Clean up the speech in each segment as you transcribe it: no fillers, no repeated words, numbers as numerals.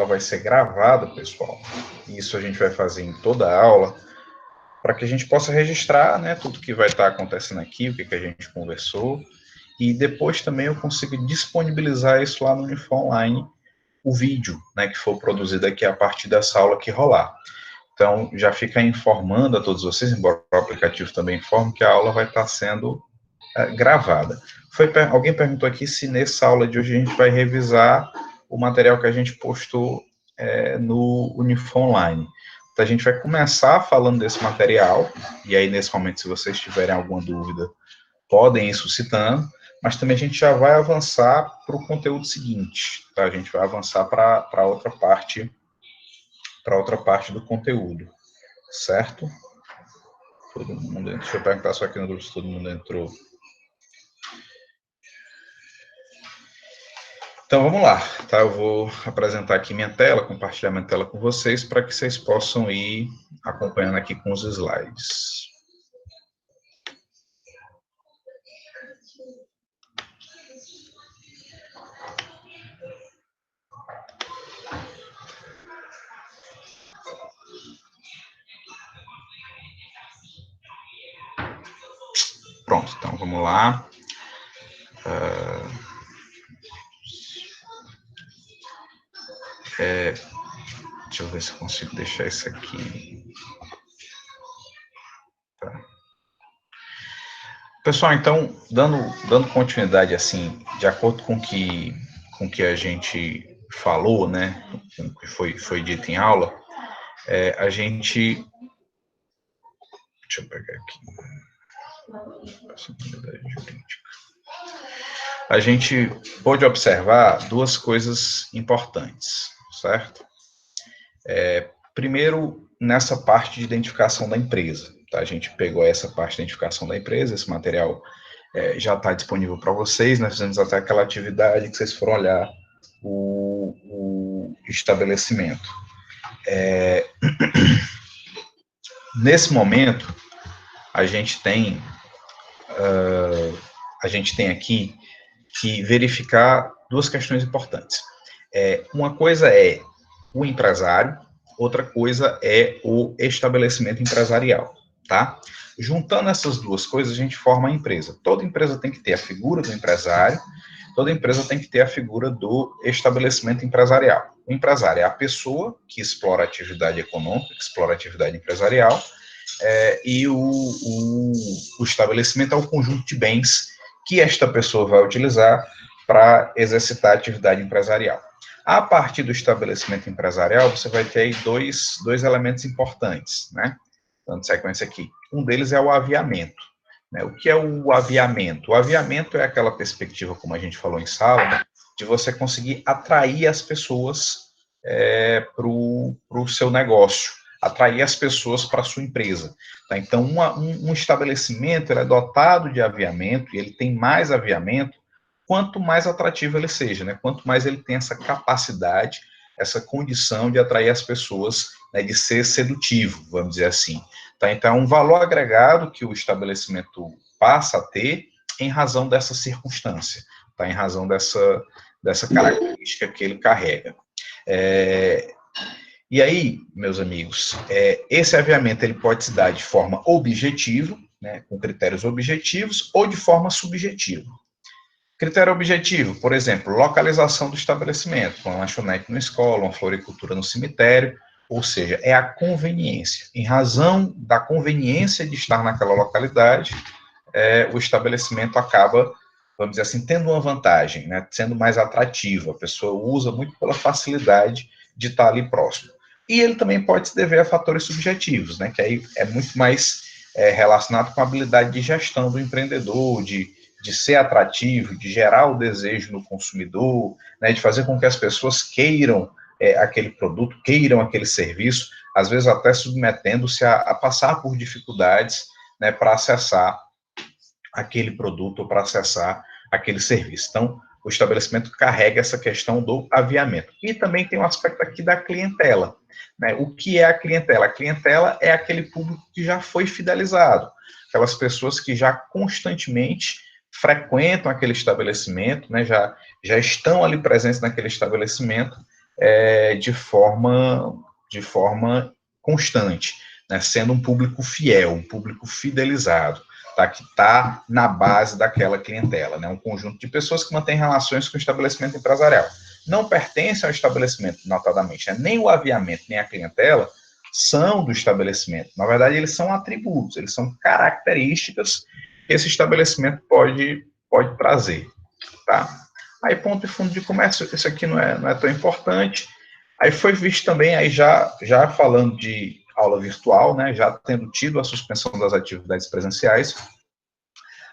vai ser gravada, pessoal. Isso a gente vai fazer em toda a aula, para que a gente possa registrar, né, tudo que vai estar acontecendo aqui, o que a gente conversou, e depois também eu consigo disponibilizar isso lá no Unifor Online, o vídeo, né, que for produzido aqui a partir dessa aula que rolar. Então, já fica informando a todos vocês, embora o aplicativo também informe, que a aula vai estar sendo gravada. Alguém perguntou aqui se nessa aula de hoje a gente vai revisar o material que a gente postou no Unifor Online. Então, a gente vai começar falando desse material, e aí, nesse momento, se vocês tiverem alguma dúvida, podem ir suscitando, mas também a gente já vai avançar para o conteúdo seguinte, tá? A gente vai avançar para outra parte do conteúdo, certo? Todo mundo, deixa eu perguntar só aqui no grupo se todo mundo entrou. Então, vamos lá, tá? Eu vou apresentar aqui minha tela, compartilhar minha tela com vocês, para que vocês possam ir acompanhando aqui com os slides. Pronto, então vamos lá. Deixa eu ver se eu consigo deixar isso aqui. Tá. Pessoal, então, dando continuidade, assim, de acordo com que a gente falou, né, com o que foi dito em aula, a gente... Deixa eu pegar aqui. Personalidade jurídica. A gente pôde observar duas coisas importantes, certo? Primeiro, nessa parte de identificação da empresa. Tá? A gente pegou essa parte de identificação da empresa, esse material já está disponível para vocês, nós fizemos até aquela atividade que vocês foram olhar o estabelecimento. Nesse momento, a gente tem aqui que verificar duas questões importantes. Uma coisa é o empresário, outra coisa é o estabelecimento empresarial, tá? Juntando essas duas coisas, a gente forma a empresa. Toda empresa tem que ter a figura do empresário, toda empresa tem que ter a figura do estabelecimento empresarial. O empresário é a pessoa que explora a atividade econômica, que explora a atividade empresarial, e o estabelecimento é o conjunto de bens que esta pessoa vai utilizar para exercitar a atividade empresarial. A partir do estabelecimento empresarial, você vai ter aí dois elementos importantes, né? Dando sequência aqui. Um deles é o aviamento. Né? O que é o aviamento? O aviamento é aquela perspectiva, como a gente falou em sala, de você conseguir atrair as pessoas para o seu negócio, atrair as pessoas para a sua empresa. Tá? Então, um estabelecimento ele é dotado de aviamento, e ele tem mais aviamento, quanto mais atrativo ele seja, né? Quanto mais ele tem essa capacidade, essa condição de atrair as pessoas, né, de ser sedutivo, vamos dizer assim. Tá? Então, é um valor agregado que o estabelecimento passa a ter em razão dessa circunstância, tá? Em razão dessa característica que ele carrega. E aí, meus amigos, esse aviamento ele pode se dar de forma objetiva, né, com critérios objetivos, ou de forma subjetiva. Critério objetivo, por exemplo, localização do estabelecimento, uma lanchonete numa escola, uma floricultura no cemitério, ou seja, é a conveniência. Em razão da conveniência de estar naquela localidade, o estabelecimento acaba, vamos dizer assim, tendo uma vantagem, né, sendo mais atrativo. A pessoa usa muito pela facilidade de estar ali próximo. E ele também pode se dever a fatores subjetivos, né, que aí é muito mais relacionado com a habilidade de gestão do empreendedor, de ser atrativo, de gerar o desejo no consumidor, né, de fazer com que as pessoas queiram aquele produto, queiram aquele serviço, às vezes até submetendo-se a passar por dificuldades, né, para acessar aquele produto ou para acessar aquele serviço. Então, o estabelecimento carrega essa questão do aviamento. E também tem um aspecto aqui da clientela. Né? O que é a clientela? A clientela é aquele público que já foi fidelizado, aquelas pessoas que já constantemente frequentam aquele estabelecimento, né? já estão ali presentes naquele estabelecimento, de forma constante, né, sendo um público fiel, um público fidelizado, tá, que está na base daquela clientela, né, um conjunto de pessoas que mantêm relações com o estabelecimento empresarial. Não pertencem ao estabelecimento, notadamente, né, nem o aviamento, nem a clientela são do estabelecimento. Na verdade, eles são atributos, eles são características que esse estabelecimento pode trazer, tá? Aí, ponto e fundo de comércio, isso aqui não é tão importante. Aí foi visto também, aí já falando de aula virtual, né, já tendo tido a suspensão das atividades presenciais,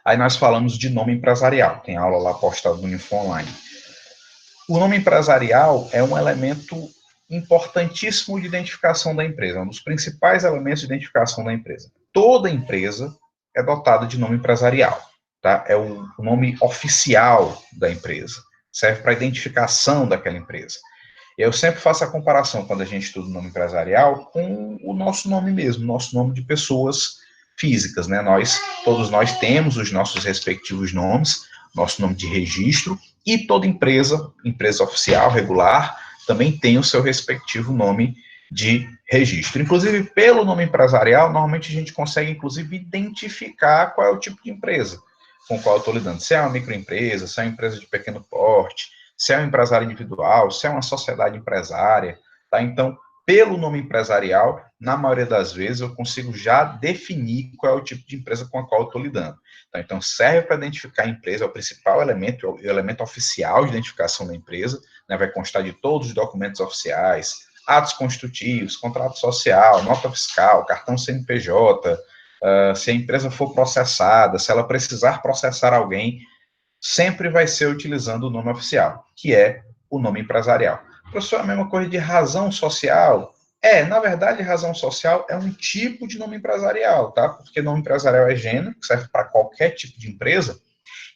aí nós falamos de nome empresarial, tem aula lá postada no Info Online. O nome empresarial é um elemento importantíssimo de identificação da empresa, um dos principais elementos de identificação da empresa. Toda empresa é dotada de nome empresarial, tá? É o nome oficial da empresa, serve para a identificação daquela empresa. Eu sempre faço a comparação, quando a gente estuda o nome empresarial, com o nosso nome mesmo, nosso nome de pessoas físicas, né? Todos nós temos os nossos respectivos nomes, nosso nome de registro, e toda empresa oficial, regular, também tem o seu respectivo nome de registro. Inclusive, pelo nome empresarial, normalmente a gente consegue, inclusive, identificar qual é o tipo de empresa com qual eu estou lidando. Se é uma microempresa, se é uma empresa de pequeno porte, se é um empresário individual, se é uma sociedade empresária, tá? Então, pelo nome empresarial, na maioria das vezes, eu consigo já definir qual é o tipo de empresa com a qual eu estou lidando. Tá? Então, serve para identificar a empresa, é o principal elemento, o elemento oficial de identificação da empresa, né? Vai constar de todos os documentos oficiais, atos constitutivos, contrato social, nota fiscal, cartão CNPJ, se a empresa for processada, se ela precisar processar alguém, sempre vai ser utilizando o nome oficial, que é o nome empresarial. Professor, a mesma coisa de razão social? Na verdade, razão social é um tipo de nome empresarial, tá? Porque nome empresarial é gênero, que serve para qualquer tipo de empresa,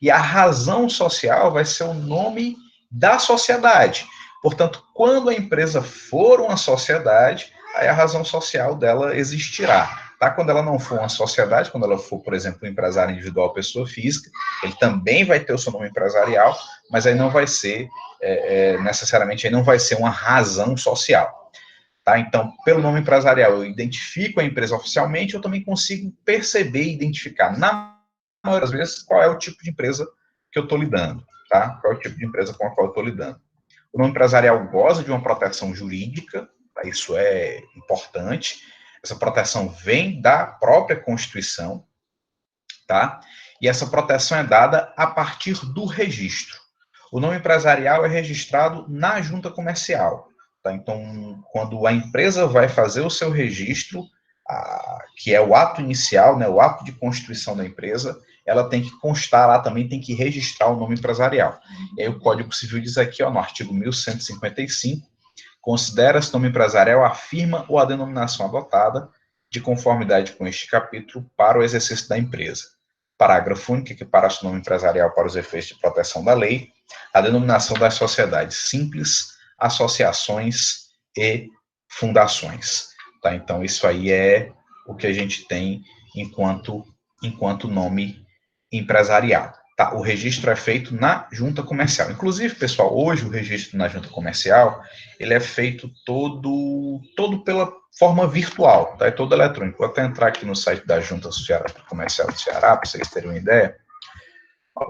e a razão social vai ser o nome da sociedade. Portanto, quando a empresa for uma sociedade, aí a razão social dela existirá. Tá? Quando ela não for uma sociedade, quando ela for, por exemplo, um empresário individual, pessoa física, ele também vai ter o seu nome empresarial, mas aí não vai ser, necessariamente, aí não vai ser uma razão social. Tá? Então, pelo nome empresarial, eu identifico a empresa oficialmente, eu também consigo perceber e identificar, na maioria das vezes, qual é o tipo de empresa que eu estou lidando, tá? Qual é o tipo de empresa com a qual eu estou lidando. O nome empresarial goza de uma proteção jurídica, tá? Isso é importante. Essa proteção vem da própria Constituição, tá? E essa proteção é dada a partir do registro. O nome empresarial é registrado na junta comercial, tá? Então, quando a empresa vai fazer o seu registro, que é o ato inicial, né, o ato de constituição da empresa, ela tem que constar lá também, tem que registrar o nome empresarial. E aí o Código Civil diz aqui, ó, no artigo 1155, considera-se nome empresarial a firma ou a denominação adotada de conformidade com este capítulo para o exercício da empresa. Parágrafo único, que para o nome empresarial para os efeitos de proteção da lei, a denominação das sociedades simples, associações e fundações. Tá? Então, isso aí é o que a gente tem enquanto nome empresarial. Tá? O registro é feito na junta comercial. Inclusive, pessoal, hoje o registro na junta comercial, ele é feito todo pela forma virtual, tá? É todo eletrônico. Vou até entrar aqui no site da junta comercial do Ceará, para vocês terem uma ideia.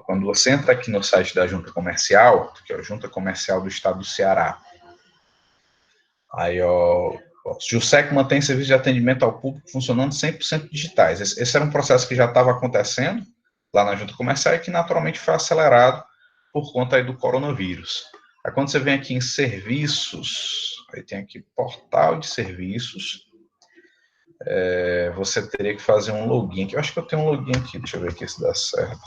Quando você entra aqui no site da junta comercial, que é a junta comercial do estado do Ceará, aí, ó, o Jusec mantém serviço de atendimento ao público funcionando 100% digitais. Esse era um processo que já estava acontecendo lá na junta comercial e que naturalmente foi acelerado por conta aí do coronavírus. Aí quando você vem aqui em serviços, aí tem aqui portal de serviços, você teria que fazer um login aqui. Eu acho que eu tenho um login aqui, deixa eu ver aqui se dá certo.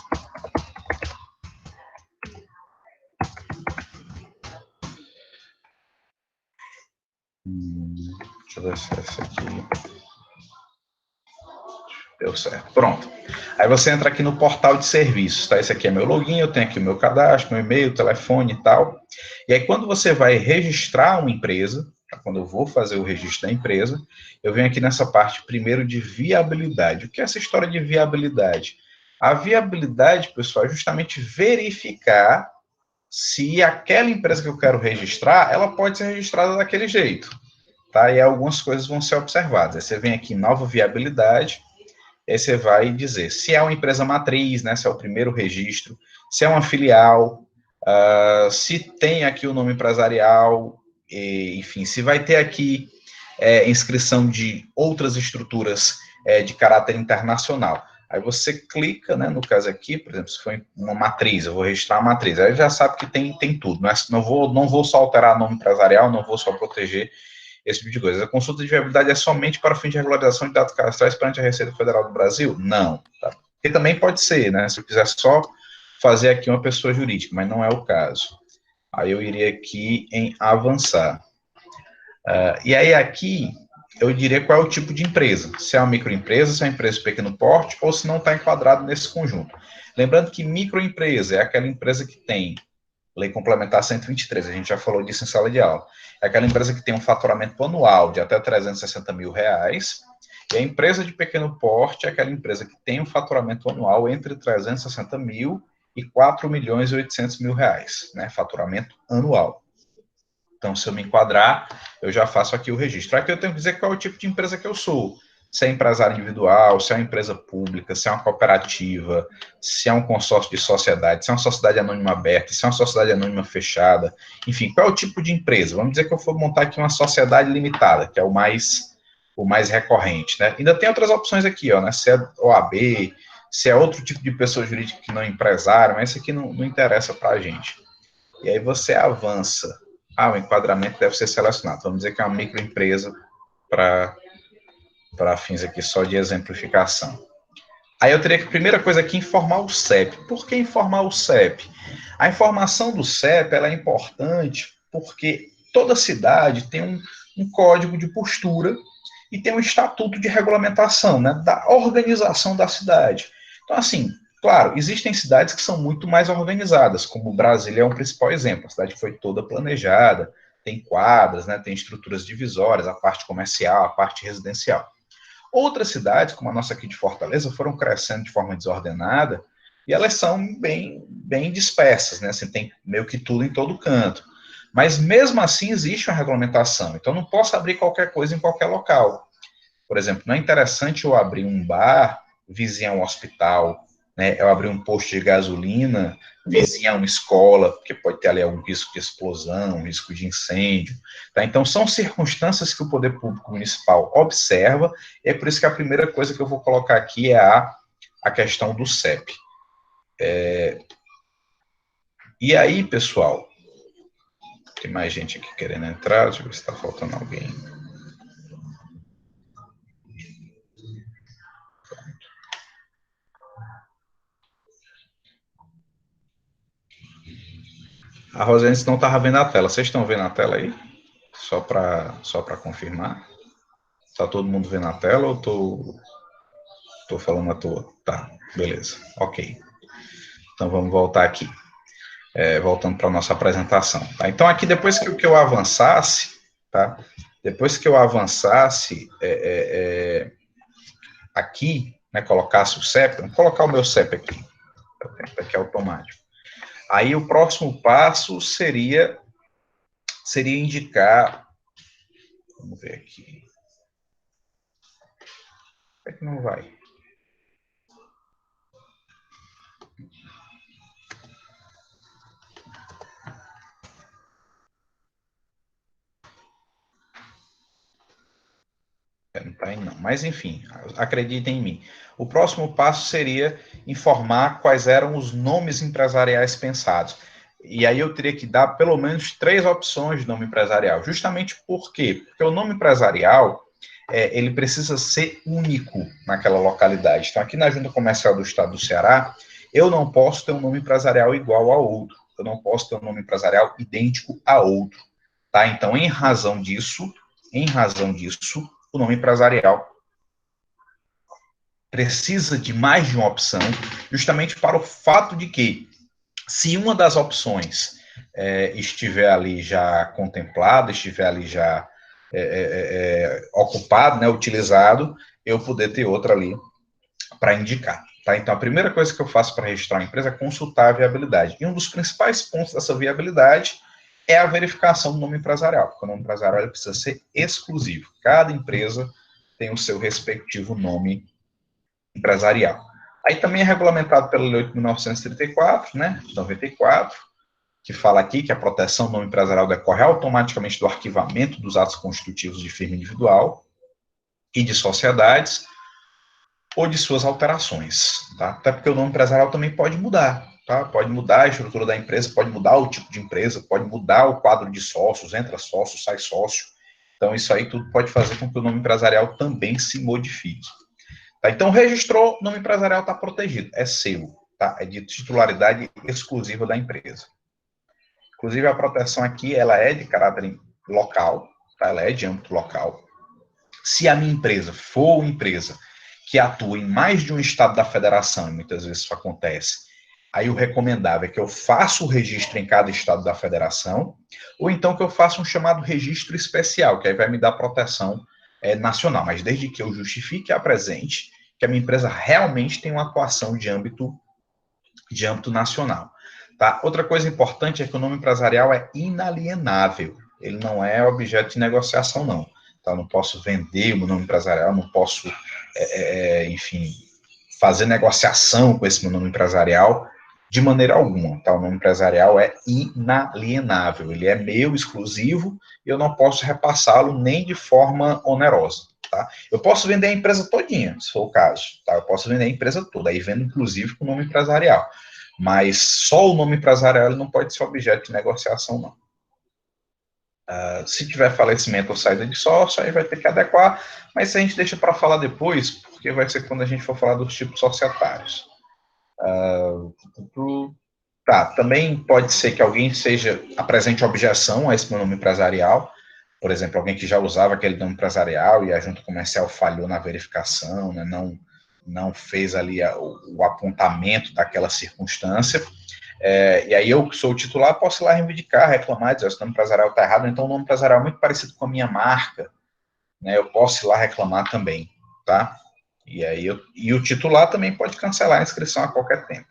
Deixa eu ver se é esse aqui. Deu certo. Pronto. Aí você entra aqui no portal de serviços, tá? Esse aqui é meu login, eu tenho aqui o meu cadastro, meu e-mail, telefone e tal. E aí, quando você vai registrar uma empresa, tá? Quando eu vou fazer o registro da empresa, eu venho aqui nessa parte primeiro de viabilidade. O que é essa história de viabilidade? A viabilidade, pessoal, é justamente verificar se aquela empresa que eu quero registrar, ela pode ser registrada daquele jeito, tá? E algumas coisas vão ser observadas. Aí você vem aqui, nova viabilidade, aí você vai dizer se é uma empresa matriz, né, se é o primeiro registro, se é uma filial, se tem aqui o nome empresarial, enfim, se vai ter aqui inscrição de outras estruturas de caráter internacional. Aí você clica, né, no caso aqui, por exemplo, se for uma matriz, eu vou registrar a matriz, aí já sabe que tem tudo, não vou só alterar nome empresarial, não vou só proteger esse tipo de coisa. A consulta de viabilidade é somente para fim de regularização de dados cadastrais perante a Receita Federal do Brasil? Não. Tá? Porque também pode ser, né, se eu quiser só fazer aqui uma pessoa jurídica, mas não é o caso. Aí eu iria aqui em avançar. E aí aqui eu diria qual é o tipo de empresa, se é uma microempresa, se é uma empresa de pequeno porte, ou se não está enquadrado nesse conjunto. Lembrando que microempresa é aquela empresa que tem Lei Complementar 123, a gente já falou disso em sala de aula. É aquela empresa que tem um faturamento anual de até 360 mil reais, e a empresa de pequeno porte é aquela empresa que tem um faturamento anual entre 360 mil e 4 milhões e 800 mil reais, né, faturamento anual. Então, se eu me enquadrar, eu já faço aqui o registro. Aqui eu tenho que dizer qual é o tipo de empresa que eu sou. Se é empresário individual, se é uma empresa pública, se é uma cooperativa, se é um consórcio de sociedade, se é uma sociedade anônima aberta, se é uma sociedade anônima fechada. Enfim, qual é o tipo de empresa? Vamos dizer que eu for montar aqui uma sociedade limitada, que é o mais recorrente, né? Ainda tem outras opções aqui, ó, né? Se é OAB, se é outro tipo de pessoa jurídica que não é empresário, mas isso aqui não interessa para a gente. E aí você avança. O enquadramento deve ser selecionado. Vamos dizer que é uma microempresa para fins aqui só de exemplificação. Aí eu teria que, primeira coisa aqui, informar o CEP. Por que informar o CEP? A informação do CEP ela é importante porque toda cidade tem um código de postura e tem um estatuto de regulamentação, né, da organização da cidade. Então, assim, claro, existem cidades que são muito mais organizadas, como Brasília é um principal exemplo. A cidade foi toda planejada, tem quadras, né, tem estruturas divisórias, a parte comercial, a parte residencial. Outras cidades, como a nossa aqui de Fortaleza, foram crescendo de forma desordenada e elas são bem dispersas, né? Assim, tem meio que tudo em todo canto. Mas mesmo assim existe uma regulamentação. Então não posso abrir qualquer coisa em qualquer local. Por exemplo, não é interessante eu abrir um bar vizinho a um hospital, né? Eu abrir um posto de gasolina vizinho a uma escola, porque pode ter ali algum risco de explosão, um risco de incêndio. Tá? Então, são circunstâncias que o poder público municipal observa, e é por isso que a primeira coisa que eu vou colocar aqui é a questão do CEP. E aí, pessoal, tem mais gente aqui querendo entrar, deixa eu ver se está faltando alguém. A Rosane não estava vendo a tela. Vocês estão vendo a tela aí? Só para confirmar. Está todo mundo vendo a tela ou tô falando à toa? Tá, beleza. Ok. Então vamos voltar aqui. Voltando para a nossa apresentação. Tá? Então aqui, depois que eu avançasse, tá? Depois que eu avançasse aqui, né, colocasse o CEP, vou colocar o meu CEP aqui. Aqui é automático. Aí o próximo passo seria indicar, vamos ver aqui, é que não vai. Não está indo, não. Mas, enfim, acreditem em mim. O próximo passo seria informar quais eram os nomes empresariais pensados. E aí eu teria que dar pelo menos 3 opções de nome empresarial. Justamente por quê? Porque o nome empresarial, ele precisa ser único naquela localidade. Então, aqui na Junta Comercial do Estado do Ceará, eu não posso ter um nome empresarial igual a outro. Eu não posso ter um nome empresarial idêntico a outro. Tá? Então, em razão disso, o nome empresarial precisa de mais de uma opção, justamente para o fato de que, se uma das opções estiver ali já contemplada, estiver ali já ocupado, né, utilizado, eu poder ter outra ali para indicar. Tá? Então, a primeira coisa que eu faço para registrar uma empresa é consultar a viabilidade. E um dos principais pontos dessa viabilidade é a verificação do nome empresarial, porque o nome empresarial precisa ser exclusivo. Cada empresa tem o seu respectivo nome empresarial. Aí também é regulamentado pela Lei 8.934, né, de 94, que fala aqui que a proteção do nome empresarial decorre automaticamente do arquivamento dos atos constitutivos de firma individual e de sociedades, ou de suas alterações, tá? Até porque o nome empresarial também pode mudar, tá? Pode mudar a estrutura da empresa, pode mudar o tipo de empresa, pode mudar o quadro de sócios, entra sócio, sai sócio. Então, isso aí tudo pode fazer com que o nome empresarial também se modifique. Tá? Então, registrou, o nome empresarial está protegido, é seu, tá? É de titularidade exclusiva da empresa. Inclusive, a proteção aqui, ela é de caráter local, tá? Ela é de âmbito local. Se a minha empresa for uma empresa que atua em mais de um estado da federação, e muitas vezes isso acontece, aí o recomendável é que eu faça o registro em cada estado da federação, ou então que eu faça um chamado registro especial, que aí vai me dar proteção nacional, mas desde que eu justifique a presente que a minha empresa realmente tem uma atuação de âmbito nacional. Tá? Outra coisa importante é que o nome empresarial é inalienável, ele não é objeto de negociação, não. Tá? Eu não posso vender o meu nome empresarial, não posso, enfim, fazer negociação com esse meu nome empresarial de maneira alguma. Tá? O nome empresarial é inalienável, ele é meu, exclusivo, e eu não posso repassá-lo nem de forma onerosa. Tá? Eu posso vender a empresa todinha, se for o caso. Tá? Eu posso vender a empresa toda, aí vendo inclusive com o nome empresarial. Mas só o nome empresarial não pode ser objeto de negociação, não. Se tiver falecimento ou saída de sócio, aí vai ter que adequar, mas isso a gente deixa para falar depois, porque vai ser quando a gente for falar dos tipos societários. Tá, também pode ser que alguém apresente objeção a esse meu nome empresarial, por exemplo, alguém que já usava aquele nome empresarial e a junta comercial falhou na verificação, né, não fez ali o apontamento daquela circunstância, e aí eu, que sou o titular, posso ir lá reivindicar, reclamar, dizer, esse nome empresarial está errado, então o nome empresarial é muito parecido com a minha marca, né, eu posso ir lá reclamar também, tá? E o titular também pode cancelar a inscrição a qualquer tempo.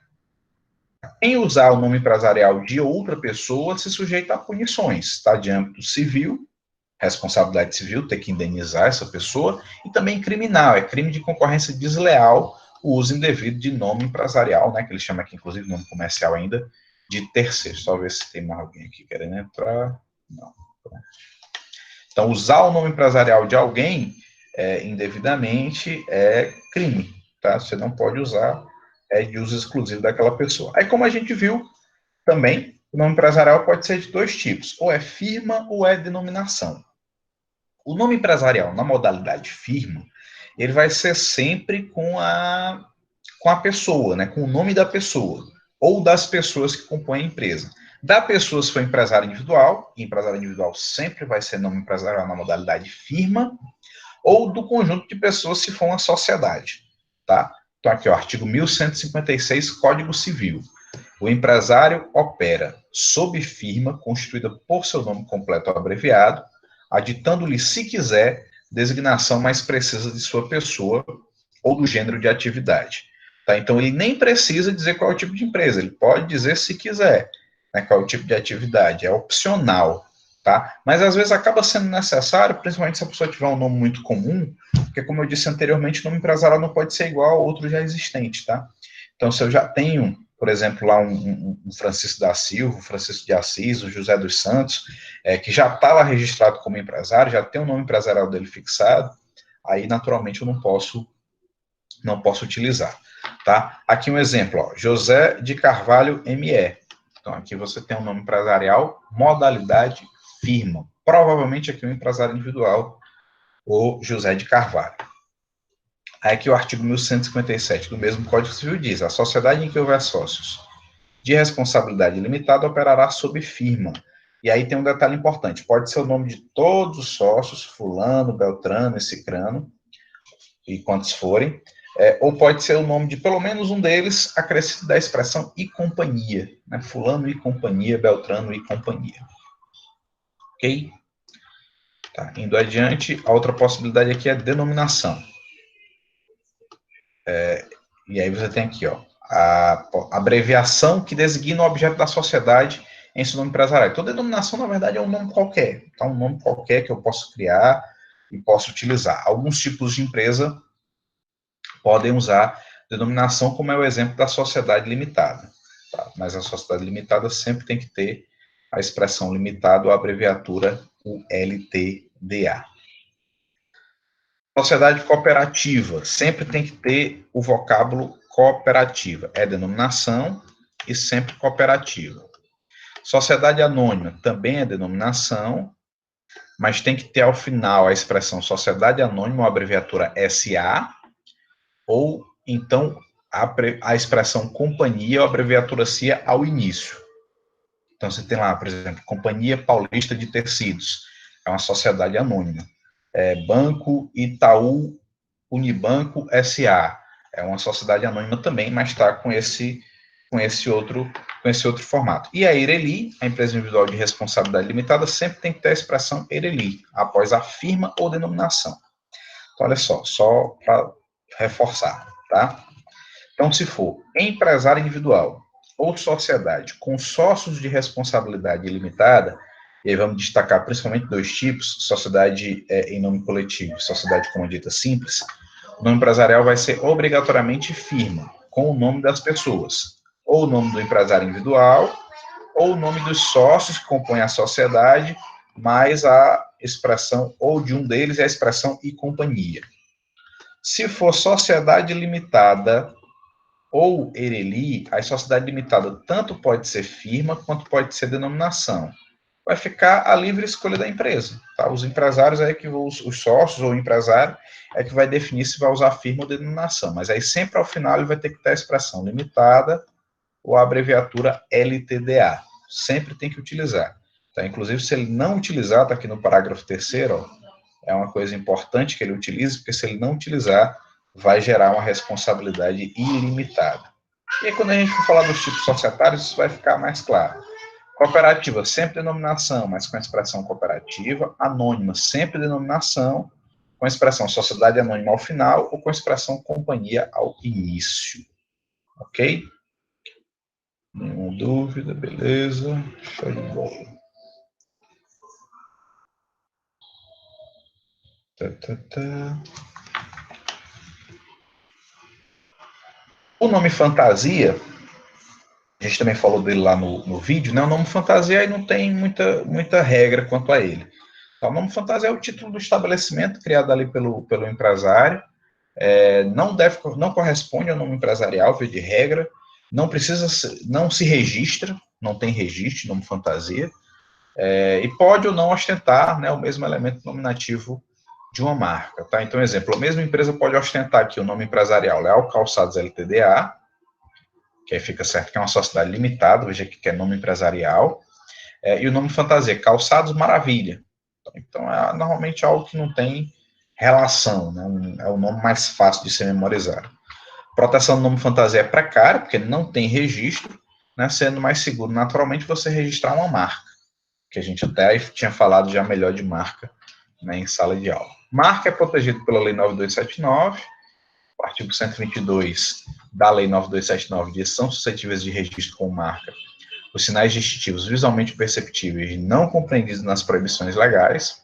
Quem usar o nome empresarial de outra pessoa se sujeita a punições, tá? De âmbito civil, responsabilidade civil, ter que indenizar essa pessoa, e também criminal, é crime de concorrência desleal, o uso indevido de nome empresarial, né, que ele chama aqui, inclusive, nome comercial ainda, de terceiro. Só ver se tem mais alguém aqui querendo entrar. Não. Então, usar o nome empresarial de alguém indevidamente é crime, tá? Você não pode usar, de uso exclusivo daquela pessoa. Aí, como a gente viu, também, o nome empresarial pode ser de dois tipos, ou é firma ou é denominação. O nome empresarial, na modalidade firma, ele vai ser sempre com a pessoa, né, com o nome da pessoa, ou das pessoas que compõem a empresa. Da pessoa, se for empresário individual, e empresário individual sempre vai ser nome empresarial na modalidade firma, ou do conjunto de pessoas, se for uma sociedade. Tá? Então, aqui, o artigo 1156, Código Civil. O empresário opera sob firma constituída por seu nome completo ou abreviado, aditando-lhe, se quiser, designação mais precisa de sua pessoa ou do gênero de atividade. Tá? Então, ele nem precisa dizer qual é o tipo de empresa, ele pode dizer, se quiser, né, qual é o tipo de atividade, é opcional. Tá? Mas, às vezes, acaba sendo necessário, principalmente se a pessoa tiver um nome muito comum, porque, como eu disse anteriormente, o nome empresarial não pode ser igual a outro já existente. Tá? Então, se eu já tenho, por exemplo, lá um Francisco da Silva, o Francisco de Assis, o José dos Santos, que já está lá registrado como empresário, já tem o nome empresarial dele fixado, aí, naturalmente, eu não posso utilizar. Tá? Aqui um exemplo, ó, José de Carvalho ME. Então, aqui você tem um nome empresarial, modalidade firma. Provavelmente aqui um empresário individual, o José de Carvalho. Aí aqui o artigo 1157 do mesmo Código Civil diz: a sociedade em que houver sócios de responsabilidade limitada operará sob firma. E aí tem um detalhe importante: pode ser o nome de todos os sócios, fulano, beltrano e cicrano, e quantos forem, ou pode ser o nome de pelo menos um deles, acrescido da expressão e companhia, né? Fulano e companhia, beltrano e companhia. Ok? Tá, indo adiante, a outra possibilidade aqui é denominação. E aí você tem aqui, ó, a abreviação que designa o objeto da sociedade em seu nome empresarial. Então, denominação, na verdade, é um nome qualquer. Tá? Um nome qualquer que eu posso criar e posso utilizar. Alguns tipos de empresa podem usar denominação, como é o exemplo da sociedade limitada. Tá? Mas a sociedade limitada sempre tem que ter a expressão limitada ou a abreviatura ULTDA. Sociedade cooperativa, sempre tem que ter o vocábulo cooperativa. É denominação e sempre cooperativa. Sociedade anônima também é denominação, mas tem que ter ao final a expressão sociedade anônima, ou a abreviatura SA, ou então a expressão companhia ou abreviatura CIA ao início. Então você tem lá, por exemplo, Companhia Paulista de Tecidos, é uma sociedade anônima. Banco Itaú Unibanco SA, é uma sociedade anônima também, mas está com esse outro formato. E a Ireli, a empresa individual de responsabilidade limitada, sempre tem que ter a expressão Ireli, após a firma ou denominação. Então, olha só para reforçar, tá? Então, se for empresário individual ou sociedade com sócios de responsabilidade limitada, e aí vamos destacar principalmente dois tipos, sociedade em nome coletivo, sociedade como dita simples, o nome empresarial vai ser obrigatoriamente firma, com o nome das pessoas, ou o nome do empresário individual, ou o nome dos sócios que compõem a sociedade, mais a expressão, ou de um deles, é a expressão e companhia. Se for sociedade limitada ou Ereli, a sociedade limitada tanto pode ser firma quanto pode ser denominação. Vai ficar a livre escolha da empresa. Tá? Os empresários é que os sócios ou o empresário é que vai definir se vai usar firma ou denominação. Mas aí sempre ao final ele vai ter que ter a expressão limitada ou a abreviatura LTDA. Sempre tem que utilizar. Tá? Inclusive, se ele não utilizar, está aqui no parágrafo 3º, é uma coisa importante que ele utilize, porque se ele não utilizar, vai gerar uma responsabilidade ilimitada. E aí, quando a gente for falar dos tipos societários, isso vai ficar mais claro. Cooperativa, sempre denominação, mas com a expressão cooperativa. Anônima, sempre denominação, com a expressão sociedade anônima ao final, ou com a expressão companhia ao início. Ok? Nenhuma dúvida, beleza. Show de bola. O nome fantasia, a gente também falou dele lá no vídeo, né? O nome fantasia aí não tem muita regra quanto a ele. Então, o nome fantasia é o título do estabelecimento criado ali pelo empresário, não corresponde ao nome empresarial, via de regra, não se registra, não tem registro, nome fantasia, e pode ou não ostentar, né, o mesmo elemento nominativo de uma marca, tá? Então, exemplo, a mesma empresa pode ostentar aqui o nome empresarial Leal Calçados LTDA, que aí fica certo que é uma sociedade limitada, veja aqui que é nome empresarial, e o nome fantasia Calçados Maravilha. Então, é normalmente algo que não tem relação, né? É o nome mais fácil de ser memorizado. Proteção do nome fantasia é precária, porque não tem registro, né? Sendo mais seguro, naturalmente, você registrar uma marca, que a gente até tinha falado já melhor de marca, né, em sala de aula. Marca é protegido pela Lei 9279, o artigo 122 da Lei 9279 diz são suscetíveis de registro com marca os sinais distintivos visualmente perceptíveis não compreendidos nas proibições legais.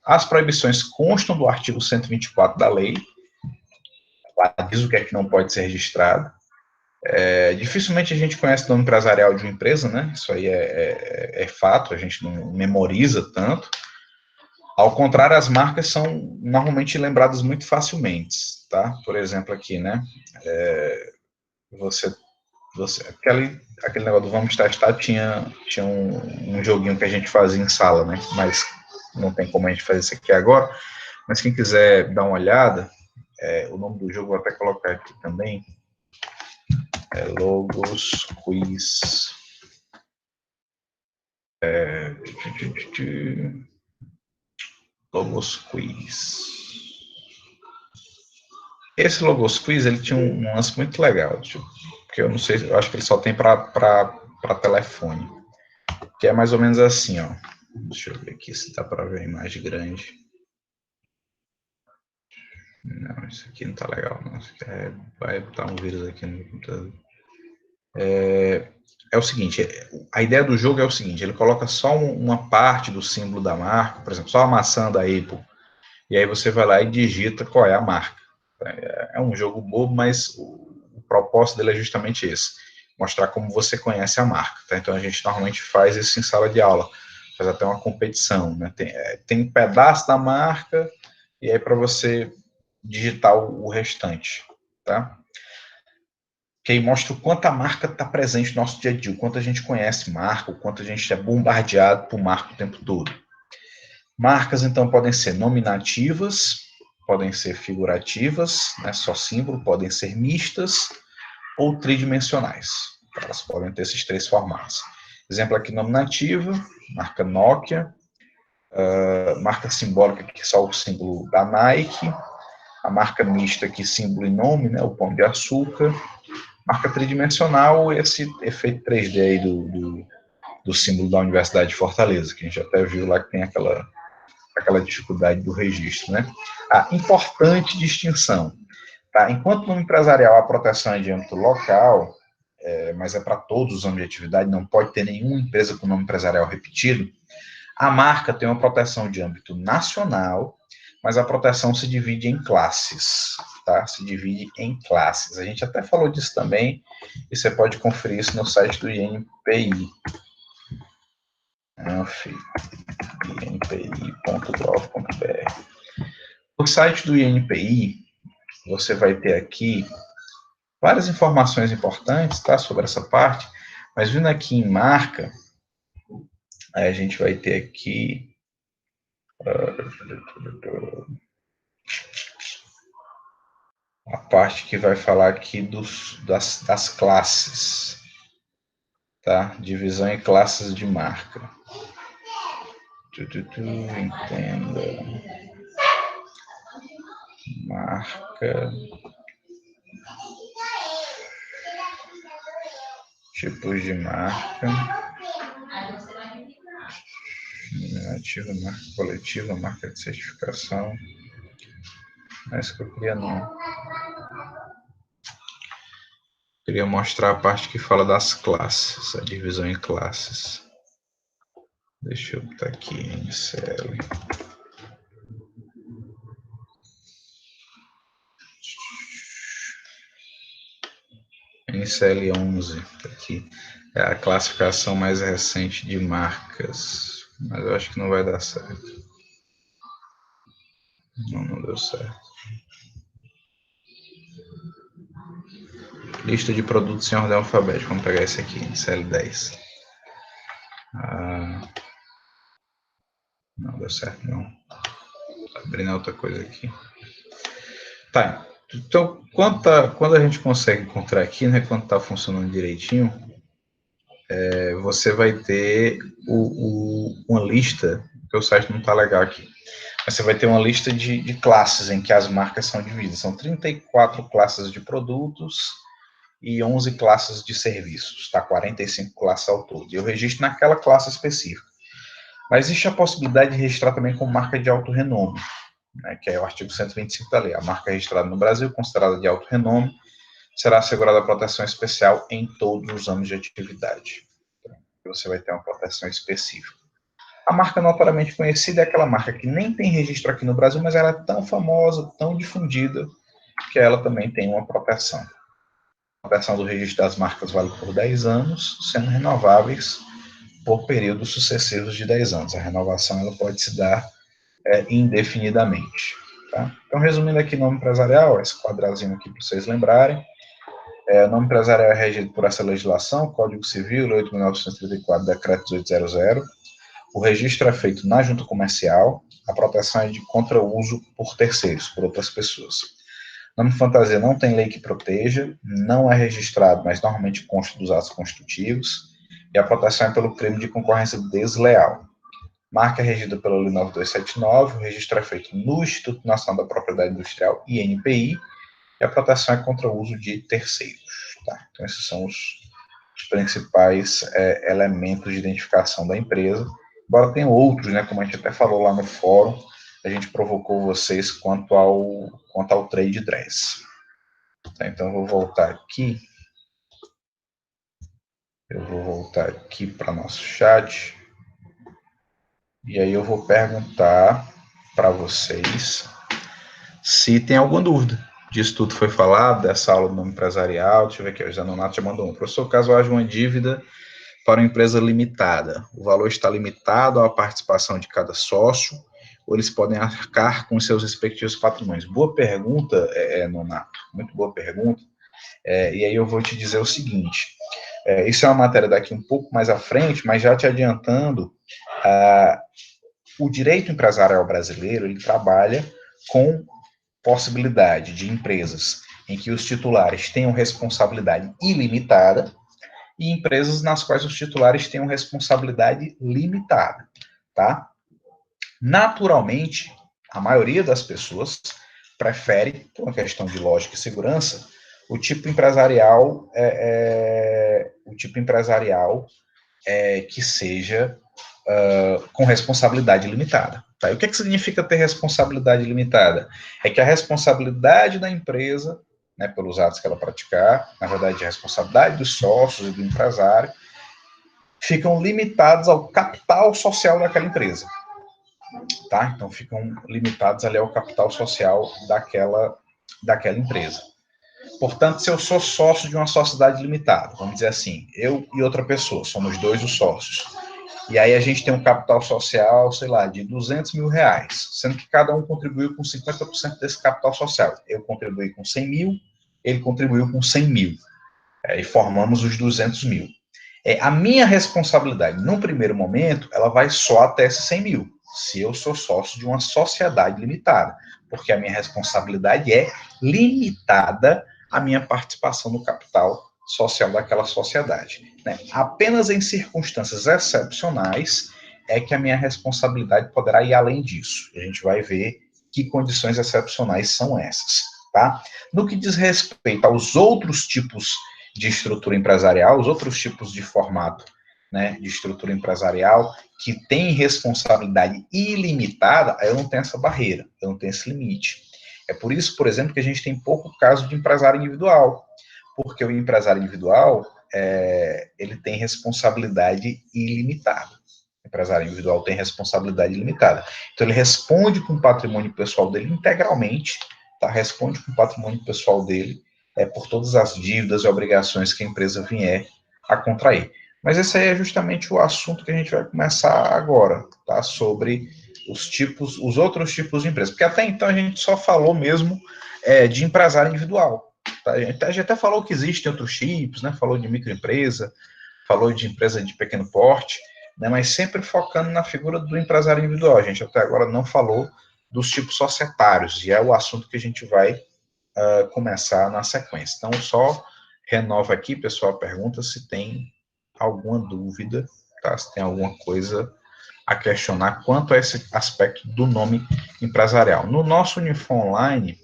As proibições constam do artigo 124 da lei, lá diz o que é que não pode ser registrado. Dificilmente a gente conhece o nome empresarial de uma empresa, né? Isso aí é fato, a gente não memoriza tanto. Ao contrário, as marcas são normalmente lembradas muito facilmente, tá? Por exemplo, aqui, né? Aquele negócio do Vamos Testar tinha um joguinho que a gente fazia em sala, né? Mas não tem como a gente fazer isso aqui agora. Mas quem quiser dar uma olhada, o nome do jogo vou até colocar aqui também. Logos Quiz. Logos Quiz. Esse Logos Quiz, ele tinha um lance muito legal, porque eu não sei, eu acho que ele só tem para telefone, que é mais ou menos assim, ó. Deixa eu ver aqui se dá para ver a imagem grande. Não, isso aqui não tá legal, não. Isso aqui vai botar um vírus aqui no computador. É o seguinte, a ideia do jogo é o seguinte, ele coloca só uma parte do símbolo da marca, por exemplo, só a maçã da Apple, e aí você vai lá e digita qual é a marca. É um jogo bobo, mas o propósito dele é justamente esse, mostrar como você conhece a marca. Tá? Então a gente normalmente faz isso em sala de aula, faz até uma competição, né? Tem um pedaço da marca, e aí para você digitar o restante, tá? Que aí mostra o quanto a marca está presente no nosso dia a dia, o quanto a gente conhece marca, o quanto a gente é bombardeado por marca o tempo todo. Marcas, então, podem ser nominativas, podem ser figurativas, né, só símbolo, podem ser mistas ou tridimensionais. Elas podem ter esses três formatos. Exemplo aqui, nominativa, marca Nokia, marca simbólica, que é só o símbolo da Nike, a marca mista, que símbolo e nome, né, o Pão de Açúcar, marca tridimensional, esse efeito 3D aí do símbolo da Universidade de Fortaleza, que a gente até viu lá que tem aquela dificuldade do registro, né? A importante distinção, tá? Enquanto no empresarial a proteção é de âmbito local, mas é para todos os âmbitos de atividade, não pode ter nenhuma empresa com nome empresarial repetido, a marca tem uma proteção de âmbito nacional, mas a proteção se divide em classes, tá? Se divide em classes. A gente até falou disso também, e você pode conferir isso no site do INPI. INPI.gov.br. No site do INPI, você vai ter aqui várias informações importantes, tá, sobre essa parte, mas vindo aqui em marca, aí a gente vai ter aqui a parte que vai falar aqui das classes, tá? Divisão em classes de marca. Entenda. Marca. Tipos de marca. Nominativa, marca coletiva, marca de certificação. Não é isso que eu queria, não. Queria mostrar a parte que fala das classes, a divisão em classes. Deixa eu botar aqui, NCL. NCL 11, aqui. É a classificação mais recente de marcas. Mas eu acho que não vai dar certo. Não deu certo. Lista de produtos em ordem alfabética. Vamos pegar esse aqui, NCL 10. Não deu certo, não. Tá abrindo outra coisa aqui. Tá, então, quando a gente consegue encontrar aqui, né, quando está funcionando direitinho, você vai ter uma lista, porque o site não está legal aqui, mas você vai ter uma lista de classes em que as marcas são divididas. São 34 classes de produtos e 11 classes de serviços, tá? 45 classes ao todo. E eu registro naquela classe específica. Mas existe a possibilidade de registrar também com marca de alto renome, né, que é o artigo 125 da lei. A marca registrada no Brasil, considerada de alto renome, será assegurada a proteção especial em todos os anos de atividade. Então, você vai ter uma proteção específica. A marca notoriamente conhecida é aquela marca que nem tem registro aqui no Brasil, mas ela é tão famosa, tão difundida, que ela também tem uma proteção. A proteção do registro das marcas vale por 10 anos, sendo renováveis por períodos sucessivos de 10 anos. A renovação ela pode se dar indefinidamente. Tá? Então, resumindo aqui, nome empresarial, esse quadradinho aqui para vocês lembrarem. O nome empresarial é regido por essa legislação, Código Civil, Lei 8.934, Decreto 1800. O registro é feito na junta comercial, a proteção é de contra-uso por terceiros, por outras pessoas. Nome fantasia não tem lei que proteja, não é registrado, mas normalmente consta dos atos constitutivos, e a proteção é pelo crime de concorrência desleal. Marca é regida pela Lei 9279, o registro é feito no Instituto Nacional da Propriedade Industrial, INPI, e a proteção é contra o uso de terceiros. Tá? Então, esses são os principais elementos de identificação da empresa, embora tenham outros, né, como a gente até falou lá no fórum, a gente provocou vocês quanto ao trade dress. Tá, então, eu vou voltar aqui. Eu vou voltar aqui para nosso chat. E aí eu vou perguntar para vocês se tem alguma dúvida disso tudo foi falado, dessa aula do nome empresarial. Deixa eu ver aqui, o José Nonato já mandou um. Professor, caso haja uma dívida para uma empresa limitada, o valor está limitado à participação de cada sócio, ou eles podem arcar com seus respectivos patrimônios? Boa pergunta, Nonato, muito boa pergunta. E aí eu vou te dizer o seguinte, isso é uma matéria daqui um pouco mais à frente, mas já te adiantando, o direito empresarial brasileiro, ele trabalha com possibilidade de empresas em que os titulares tenham responsabilidade ilimitada e empresas nas quais os titulares tenham responsabilidade limitada, tá? Naturalmente, a maioria das pessoas prefere, por uma questão de lógica e segurança, o tipo empresarial que seja com responsabilidade limitada. Tá? E o que significa ter responsabilidade limitada? É que a responsabilidade da empresa, né, pelos atos que ela praticar, na verdade, a responsabilidade dos sócios e do empresário, ficam limitados ao capital social daquela empresa. Tá? Então, ficam limitados ali ao capital social daquela empresa. Portanto, se eu sou sócio de uma sociedade limitada, vamos dizer assim, eu e outra pessoa, somos dois os sócios, e aí a gente tem um capital social, sei lá, de R$200 mil, sendo que cada um contribuiu com 50% desse capital social. Eu contribuí com 100 mil, ele contribuiu com 100 mil, e formamos os 200 mil. A minha responsabilidade, num primeiro momento, ela vai só até esses 100 mil, se eu sou sócio de uma sociedade limitada, porque a minha responsabilidade é limitada à minha participação no capital social daquela sociedade. Né? Apenas em circunstâncias excepcionais é que a minha responsabilidade poderá ir além disso. A gente vai ver que condições excepcionais são essas. Tá? No que diz respeito aos outros tipos de estrutura empresarial, os outros tipos de formato, né, de estrutura empresarial, que tem responsabilidade ilimitada, eu não tenho essa barreira, eu não tenho esse limite. É por isso, por exemplo, que a gente tem pouco caso de empresário individual, porque o empresário individual, ele tem responsabilidade ilimitada. O empresário individual tem responsabilidade ilimitada. Então, ele responde com o patrimônio pessoal dele integralmente, tá? Responde com o patrimônio pessoal dele, por todas as dívidas e obrigações que a empresa vier a contrair. Mas esse aí é justamente o assunto que a gente vai começar agora, tá? Sobre os outros tipos de empresas. Porque até então a gente só falou mesmo de empresário individual. Tá? A gente até falou que existem outros tipos, né? Falou de microempresa, falou de empresa de pequeno porte, né? Mas sempre focando na figura do empresário individual. A gente até agora não falou dos tipos societários, e é o assunto que a gente vai começar na sequência. Então, só renova aqui, pessoal, a pergunta se tem alguma dúvida, tá? Se tem alguma coisa a questionar quanto a esse aspecto do nome empresarial. No nosso Unifom Online,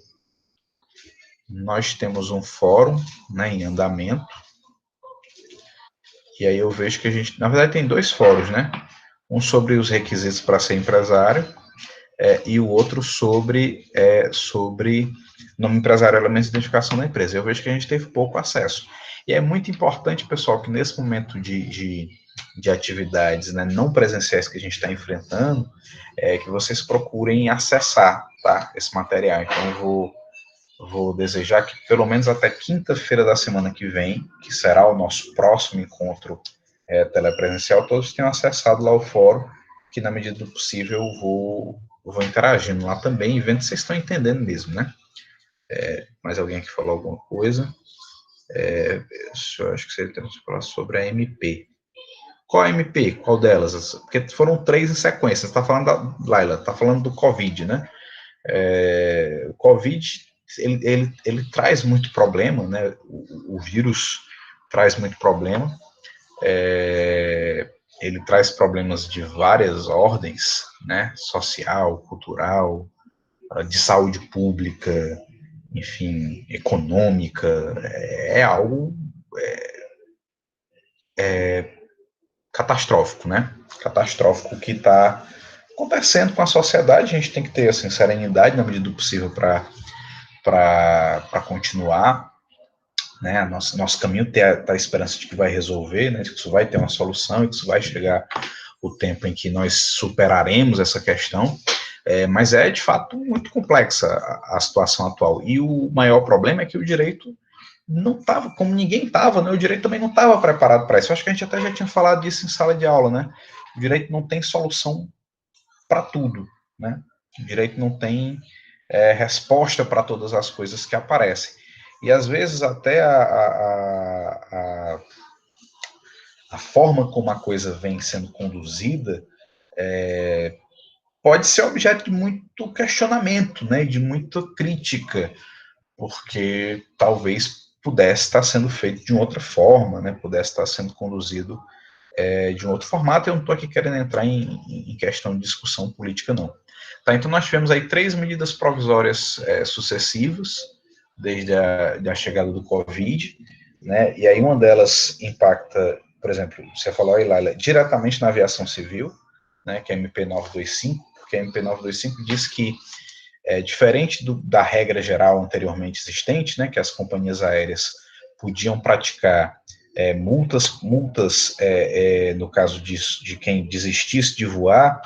nós temos um fórum, né, em andamento, e aí eu vejo que a gente, na verdade, tem dois fóruns, né? Um sobre os requisitos para ser empresário, e o outro sobre nome empresarial, elementos de identificação da empresa. Eu vejo que a gente teve pouco acesso. E é muito importante, pessoal, que nesse momento de atividades, né, não presenciais que a gente está enfrentando, que vocês procurem acessar, tá, esse material. Então, eu vou desejar que pelo menos até quinta-feira da semana que vem, que será o nosso próximo encontro telepresencial, todos tenham acessado lá o fórum, que na medida do possível eu vou interagindo lá também e vendo se vocês estão entendendo mesmo, né? Mais alguém que falou alguma coisa? Eu acho que você tem que falar sobre a MP. Qual a MP? Qual delas? Porque foram três em sequência. Você está falando da Laila, está falando do Covid, né? O Covid, ele traz muito problema, né? O vírus traz muito problema. Ele traz problemas de várias ordens, né? Social, cultural, de saúde pública, enfim, econômica. É algo catastrófico, né? Catastrófico que está acontecendo com a sociedade, a gente tem que ter assim, serenidade na medida do possível para continuar, né? Nosso caminho tem a esperança de que vai resolver, né? De que isso vai ter uma solução e que isso vai chegar o tempo em que nós superaremos essa questão, mas é de fato muito complexa a situação atual. E o maior problema é que o direito não estava, como ninguém estava, né? O direito também não estava preparado para isso. Eu acho que a gente até já tinha falado disso em sala de aula, né? O direito não tem solução para tudo, né? O direito não tem resposta para todas as coisas que aparecem. E às vezes até a forma como a coisa vem sendo conduzida pode ser objeto de muito questionamento, né? De muita crítica, porque talvez pudesse estar sendo feito de uma outra forma, né? Pudesse estar sendo conduzido de um outro formato. Eu não estou aqui querendo entrar em questão de discussão política, não. Tá, então nós tivemos aí 3 medidas provisórias sucessivas, desde a chegada do Covid, né? E aí uma delas impacta, por exemplo, você falou aí, Laila, diretamente na aviação civil, né? Que é a MP 925, porque a MP 925 diz que diferente da regra geral anteriormente existente, né, que as companhias aéreas podiam praticar multas no caso de quem desistisse de voar.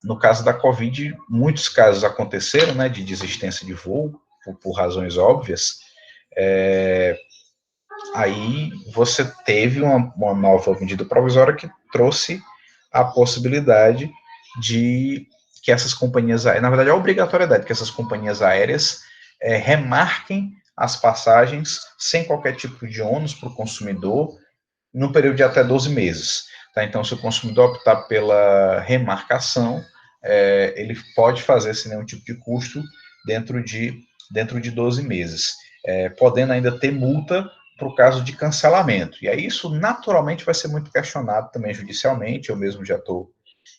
No caso da Covid, muitos casos aconteceram, né, de desistência de voo, por razões óbvias. Aí você teve uma nova medida provisória que trouxe a possibilidade de que essas companhias aéreas, na verdade, a obrigatoriedade que essas companhias aéreas remarquem as passagens sem qualquer tipo de ônus para o consumidor no período de até 12 meses. Tá? Então, se o consumidor optar pela remarcação, ele pode fazer sem nenhum tipo de custo dentro de 12 meses, podendo ainda ter multa para o caso de cancelamento. E aí isso naturalmente vai ser muito questionado também judicialmente. Eu mesmo já estou,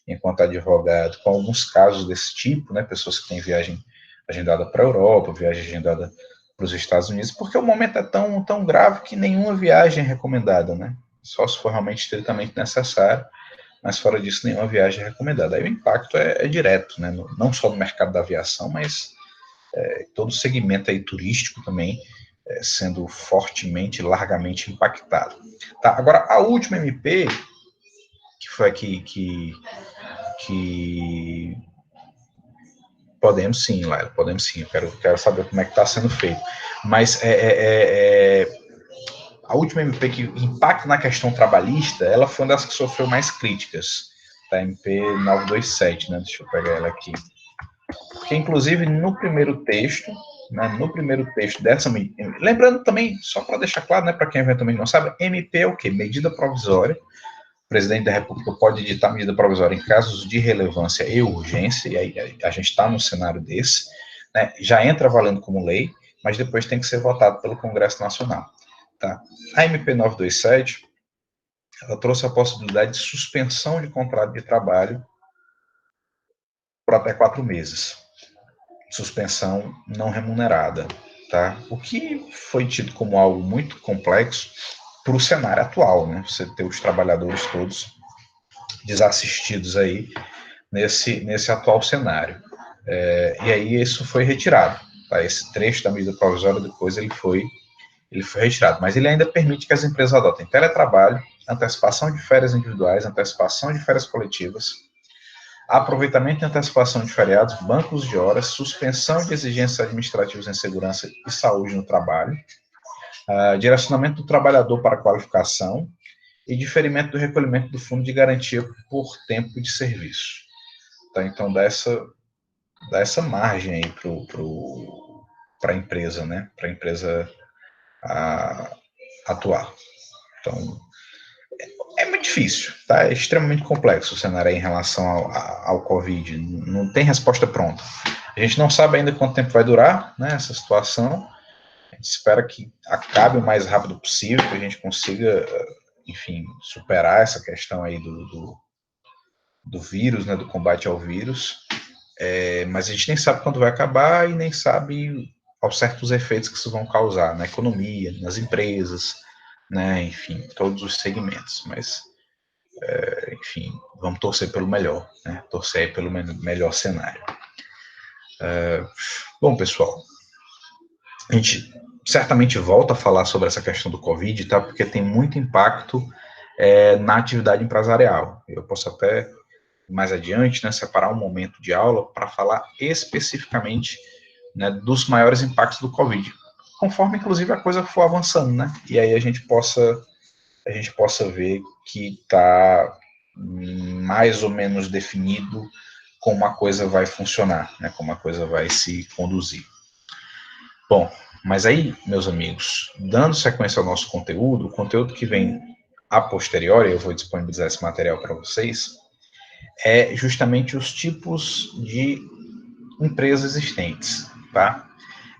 enquanto advogado, com alguns casos desse tipo, né, pessoas que têm viagem agendada para a Europa, viagem agendada para os Estados Unidos, porque o momento é tão grave que nenhuma viagem é recomendada, né? Só se for realmente estritamente necessário, mas fora disso, nenhuma viagem é recomendada. Aí o impacto é direto, né? Não só no mercado da aviação, mas todo o segmento aí turístico também sendo fortemente, largamente impactado. Tá? Agora, a última MP, que foi aqui que podemos sim, Laila, podemos sim. Eu quero saber como é que está sendo feito. Mas a última MP que impacta na questão trabalhista, ela foi uma das que sofreu mais críticas. Tá? MP 927, né? Deixa eu pegar ela aqui. Porque, inclusive, no primeiro texto, né, dessa medida, lembrando também, só para deixar claro, né, para quem eventualmente não sabe, MP é o quê? Medida provisória. O presidente da República pode editar medida provisória em casos de relevância e urgência, e aí a gente está num cenário desse, né, já entra valendo como lei, mas depois tem que ser votado pelo Congresso Nacional. Tá? A MP 927, ela trouxe a possibilidade de suspensão de contrato de trabalho por até 4 meses. Suspensão não remunerada, tá? O que foi tido como algo muito complexo para o cenário atual, né? Você ter os trabalhadores todos desassistidos aí nesse atual cenário. E aí isso foi retirado, tá? Esse trecho da medida provisória depois ele foi retirado, mas ele ainda permite que as empresas adotem teletrabalho, antecipação de férias individuais, antecipação de férias coletivas, aproveitamento e antecipação de feriados, bancos de horas, suspensão de exigências administrativas em segurança e saúde no trabalho, direcionamento do trabalhador para a qualificação e diferimento do recolhimento do fundo de garantia por tempo de serviço. Tá? Então, dá essa margem aí para a empresa, né? Para a empresa atuar. Então, é muito difícil, tá? É extremamente complexo o cenário aí em relação ao Covid. Não tem resposta pronta. A gente não sabe ainda quanto tempo vai durar, né, essa situação. A gente espera que acabe o mais rápido possível, que a gente consiga, enfim, superar essa questão aí do vírus, né, do combate ao vírus. Mas a gente nem sabe quando vai acabar e nem sabe ao certo os efeitos que isso vão causar na economia, nas empresas, né, enfim, todos os segmentos. Mas enfim, vamos torcer pelo melhor, né? Torcer pelo melhor cenário. Bom, pessoal, a gente certamente volta a falar sobre essa questão do Covid, tá? Porque tem muito impacto na atividade empresarial. Eu posso até, mais adiante, né, separar um momento de aula para falar especificamente, né, dos maiores impactos do Covid, conforme, inclusive, a coisa for avançando, né? E aí a gente possa ver que está mais ou menos definido como a coisa vai funcionar, né, como a coisa vai se conduzir. Bom, mas aí, meus amigos, dando sequência ao nosso conteúdo, o conteúdo que vem a posteriori, eu vou disponibilizar esse material para vocês, é justamente os tipos de empresas existentes, tá?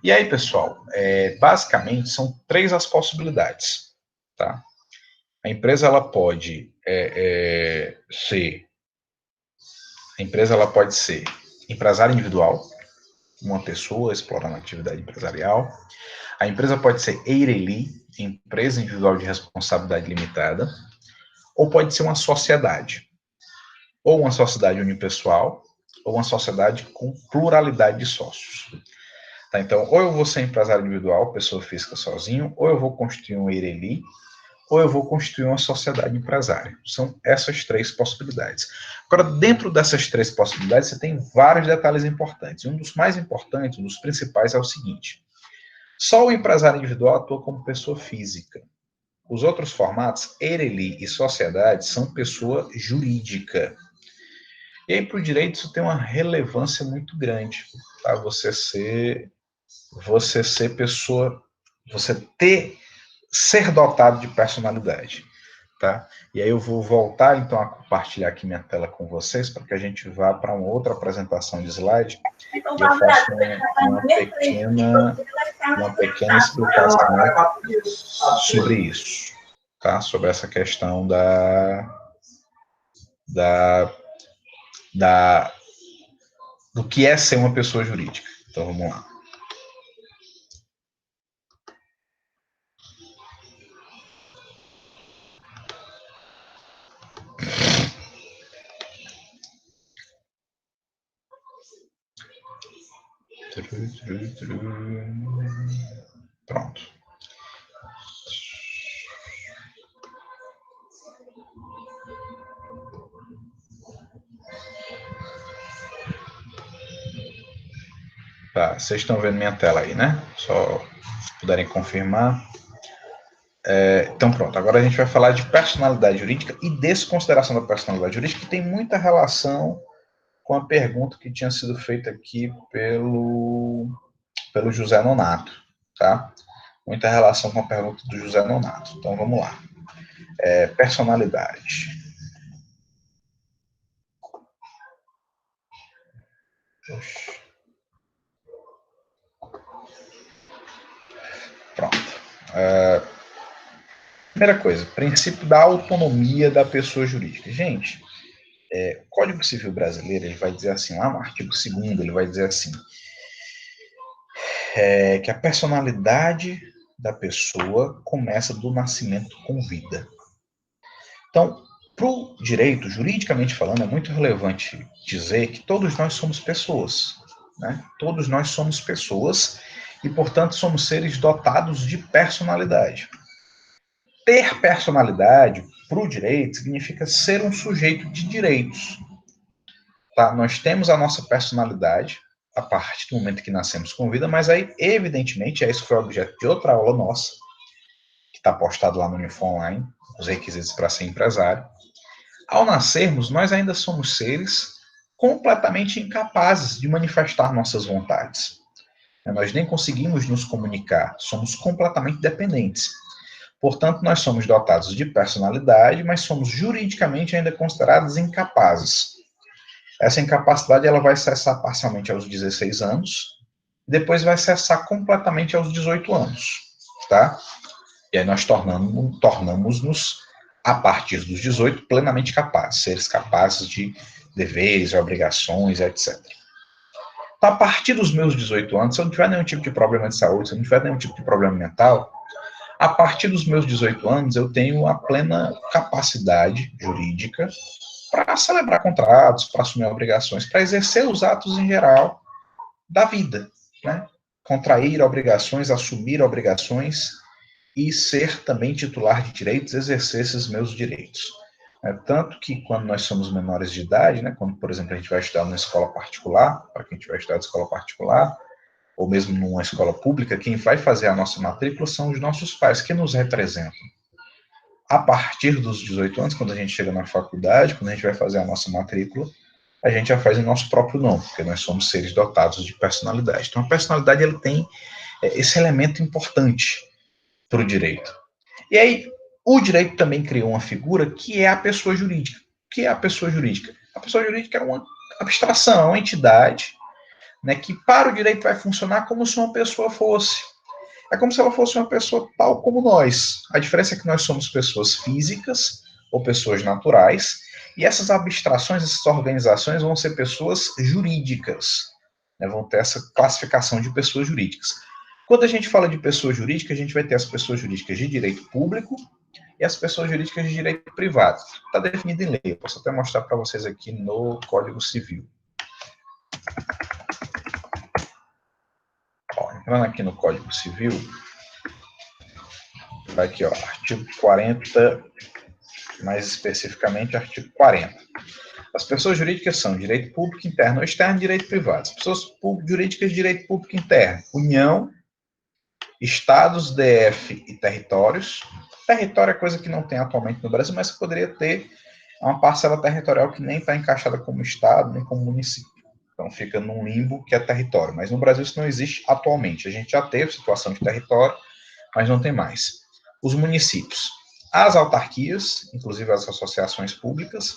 E aí, pessoal, basicamente são 3 as possibilidades, tá? A empresa ela pode ser empresário individual, uma pessoa explorando a atividade empresarial. A empresa pode ser EIRELI, empresa individual de responsabilidade limitada, ou pode ser uma sociedade, ou uma sociedade unipessoal, ou uma sociedade com pluralidade de sócios. Tá, então, ou eu vou ser empresário individual, pessoa física sozinho, ou eu vou constituir um EIRELI, ou eu vou constituir uma sociedade empresária. São essas 3 possibilidades. Agora, dentro dessas 3 possibilidades, você tem vários detalhes importantes. Um dos mais importantes, um dos principais, é o seguinte: só o empresário individual atua como pessoa física. Os outros formatos, EIRELI e sociedade, são pessoa jurídica. E aí, para o direito, isso tem uma relevância muito grande, tá? Você ser pessoa, ser dotado de personalidade, tá? E aí eu vou voltar, então, a compartilhar aqui minha tela com vocês, para que a gente vá para uma outra apresentação de slide, e eu faço uma pequena explicação sobre isso, tá? Sobre essa questão do que é ser uma pessoa jurídica. Então, vamos lá. Pronto. Tá, vocês estão vendo minha tela aí, né? Só se puderem confirmar. Então, pronto. Agora a gente vai falar de personalidade jurídica e desconsideração da personalidade jurídica, que tem muita relação com a pergunta que tinha sido feita aqui pelo José Nonato, tá? Muita relação com a pergunta do José Nonato. Então, vamos lá. Personalidade. Pronto. Primeira coisa, princípio da autonomia da pessoa jurídica. Gente, o Código Civil Brasileiro, ele vai dizer assim, lá no artigo 2º, ele vai dizer assim, que a personalidade da pessoa começa do nascimento com vida. Então, para o direito, juridicamente falando, é muito relevante dizer que todos nós somos pessoas, né? Todos nós somos pessoas e, portanto, somos seres dotados de personalidade. Ter personalidade, para o direito, significa ser um sujeito de direitos. Tá? Nós temos a nossa personalidade a partir do momento que nascemos com vida, mas aí, evidentemente, isso foi objeto de outra aula nossa, que está postado lá no Unifor Online, os requisitos para ser empresário. Ao nascermos, nós ainda somos seres completamente incapazes de manifestar nossas vontades. Nós nem conseguimos nos comunicar, somos completamente dependentes. Portanto, nós somos dotados de personalidade, mas somos juridicamente ainda considerados incapazes. Essa incapacidade ela vai cessar parcialmente aos 16 anos, depois vai cessar completamente aos 18 anos, tá? E aí nós tornamos-nos, a partir dos 18, plenamente capazes, seres capazes de deveres, obrigações, etc. Então, a partir dos meus 18 anos, se eu não tiver nenhum tipo de problema de saúde, se eu não tiver nenhum tipo de problema mental, A partir dos meus 18 anos, eu tenho a plena capacidade jurídica para celebrar contratos, para assumir obrigações, para exercer os atos em geral da vida, né? Contrair obrigações, assumir obrigações e ser também titular de direitos, exercer esses meus direitos. Tanto que quando nós somos menores de idade, né, quando, por exemplo, a gente vai estudar numa escola particular, para quem vai estudar de escola particular, ou mesmo numa escola pública, quem vai fazer a nossa matrícula são os nossos pais, que nos representam. A partir dos 18 anos, quando a gente chega na faculdade, quando a gente vai fazer a nossa matrícula, a gente já faz o nosso próprio nome, porque nós somos seres dotados de personalidade. Então, a personalidade ele tem esse elemento importante para o direito. E aí, o direito também criou uma figura que é a pessoa jurídica. O que é a pessoa jurídica? A pessoa jurídica é uma abstração, uma entidade, né, que para o direito vai funcionar como se uma pessoa fosse. É como se ela fosse uma pessoa tal como nós. A diferença é que nós somos pessoas físicas ou pessoas naturais, e essas abstrações, essas organizações vão ser pessoas jurídicas, né, vão ter essa classificação de pessoas jurídicas. Quando a gente fala de pessoa jurídica, a gente vai ter as pessoas jurídicas de direito público e as pessoas jurídicas de direito privado. Está definido em lei. Eu posso até mostrar para vocês aqui no Código Civil. Ó, entrando aqui no Código Civil, vai aqui, ó, artigo 40, mais especificamente, artigo 40. As pessoas jurídicas são direito público interno ou externo e direito privado. As pessoas jurídicas de direito público interno, União, Estados, DF e territórios. Território é coisa que não tem atualmente no Brasil, mas poderia ter uma parcela territorial que nem está encaixada como Estado, nem como município. Então fica num limbo que é território. Mas no Brasil isso não existe atualmente. A gente já teve situação de território, mas não tem mais. Os municípios, as autarquias, inclusive as associações públicas,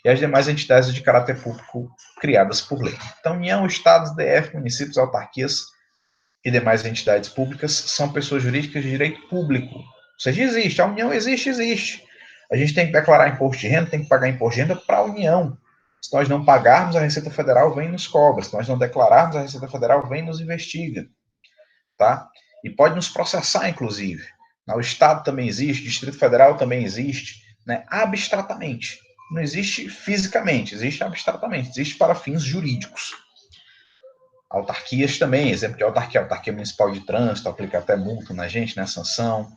e as demais entidades de caráter público criadas por lei. Então, União, Estados, DF, municípios, autarquias e demais entidades públicas são pessoas jurídicas de direito público. Ou seja, existe, a União existe. A gente tem que declarar imposto de renda, tem que pagar imposto de renda para a União. Se nós não pagarmos, a Receita Federal vem e nos cobra. Se nós não declararmos, a Receita Federal vem e nos investiga. Tá? E pode nos processar, inclusive. O Estado também existe, o Distrito Federal também existe, né? Abstratamente. Não existe fisicamente, existe abstratamente, existe para fins jurídicos. Autarquias também, exemplo de autarquia, autarquia municipal de trânsito, aplica até multa na gente, né, sanção.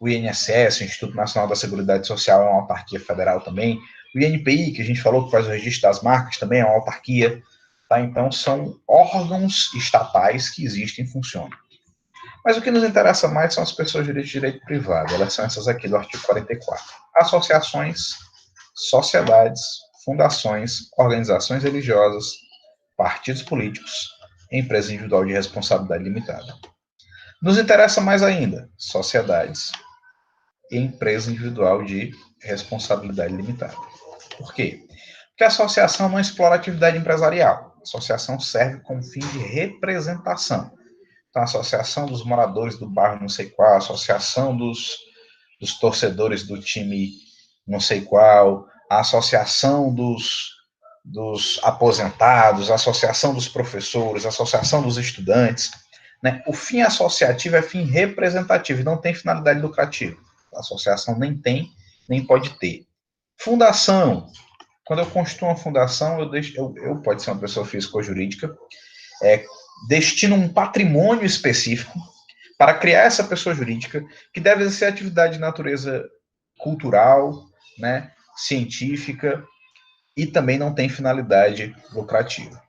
O INSS, o Instituto Nacional da Seguridade Social, é uma autarquia federal também. O INPI, que a gente falou que faz o registro das marcas, também é uma autarquia. Tá? Então, são órgãos estatais que existem e funcionam. Mas o que nos interessa mais são as pessoas de direito privado. Elas são essas aqui do artigo 44. Associações, sociedades, fundações, organizações religiosas, partidos políticos, empresa individual de responsabilidade limitada. Nos interessa mais ainda, sociedades e empresa individual de responsabilidade limitada. Por quê? Porque a associação não explora a atividade empresarial. A associação serve com fim de representação. Então, a associação dos moradores do bairro não sei qual, a associação dos torcedores do time não sei qual, a associação dos aposentados, a associação dos professores, a associação dos estudantes. Né? O fim associativo é fim representativo e não tem finalidade lucrativa. A associação nem tem, nem pode ter. Fundação. Quando eu constituo uma fundação, eu pode ser uma pessoa física ou jurídica, destino um patrimônio específico para criar essa pessoa jurídica, que deve ser atividade de natureza cultural, né, científica, e também não tem finalidade lucrativa.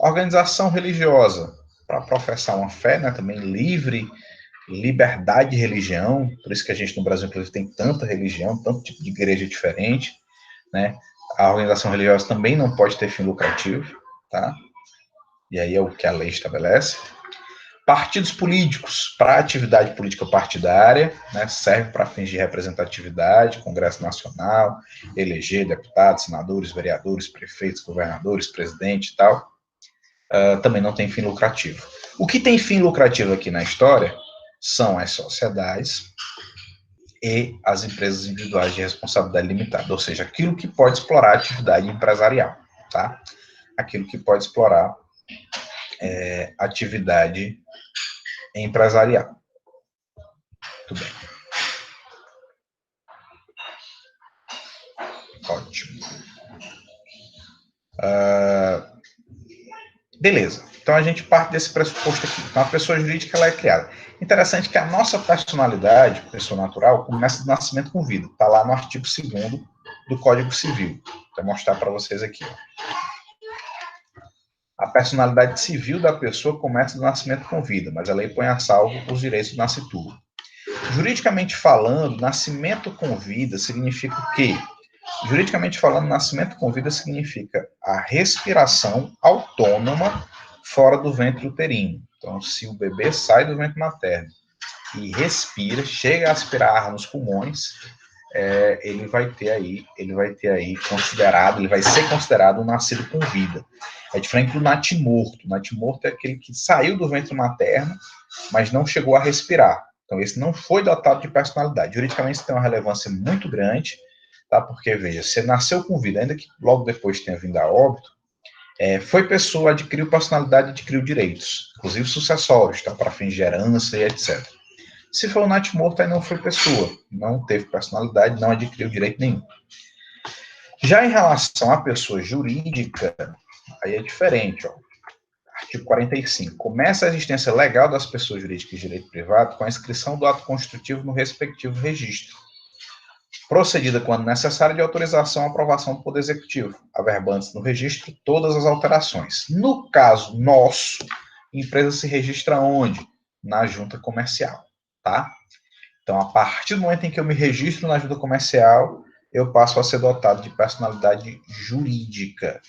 Organização religiosa, para professar uma fé, né, também livre, liberdade de religião, por isso que a gente no Brasil, inclusive, tem tanta religião, tanto tipo de igreja diferente, né, a organização religiosa também não pode ter fim lucrativo, tá? E aí é o que a lei estabelece. Partidos políticos, para atividade política partidária, né, serve para fins de representatividade, Congresso Nacional, eleger deputados, senadores, vereadores, prefeitos, governadores, presidente e tal, também não tem fim lucrativo. O que tem fim lucrativo aqui na história são as sociedades e as empresas individuais de responsabilidade limitada, ou seja, aquilo que pode explorar a atividade empresarial, tá? Aquilo que pode explorar atividade empresarial. Muito bem. Ótimo. Beleza. Então a gente parte desse pressuposto aqui. Então a pessoa jurídica ela é criada. Interessante que a nossa personalidade, pessoa natural, começa do nascimento com vida. Está lá no artigo 2º do Código Civil. Vou mostrar para vocês aqui. A personalidade civil da pessoa começa do nascimento com vida, mas a lei põe a salvo os direitos do nascituro. Juridicamente falando, nascimento com vida significa o quê? Juridicamente falando, nascimento com vida significa a respiração autônoma fora do ventre uterino. Então, se o bebê sai do ventre materno e respira, chega a aspirar ar nos pulmões, ele vai ter aí considerado, ele vai ser considerado um nascido com vida. É diferente do natimorto. O natimorto é aquele que saiu do ventre materno, mas não chegou a respirar. Então, esse não foi dotado de personalidade. Juridicamente, isso tem uma relevância muito grande, tá? Porque, veja, você nasceu com vida, ainda que logo depois tenha vindo a óbito, foi pessoa, adquiriu personalidade, adquiriu direitos, inclusive sucessórios, tá? Para fins de herança e etc. Se for um natimorto, aí não foi pessoa, não teve personalidade, não adquiriu direito nenhum. Já em relação à pessoa jurídica, aí é diferente, ó. Artigo 45. Começa a existência legal das pessoas jurídicas de direito privado com a inscrição do ato constitutivo no respectivo registro, procedida quando necessária de autorização ou aprovação do Poder Executivo, averbando-se no registro todas as alterações. No caso nosso, a empresa se registra onde? Na junta comercial, tá? Então, a partir do momento em que eu me registro na junta comercial, eu passo a ser dotado de personalidade jurídica.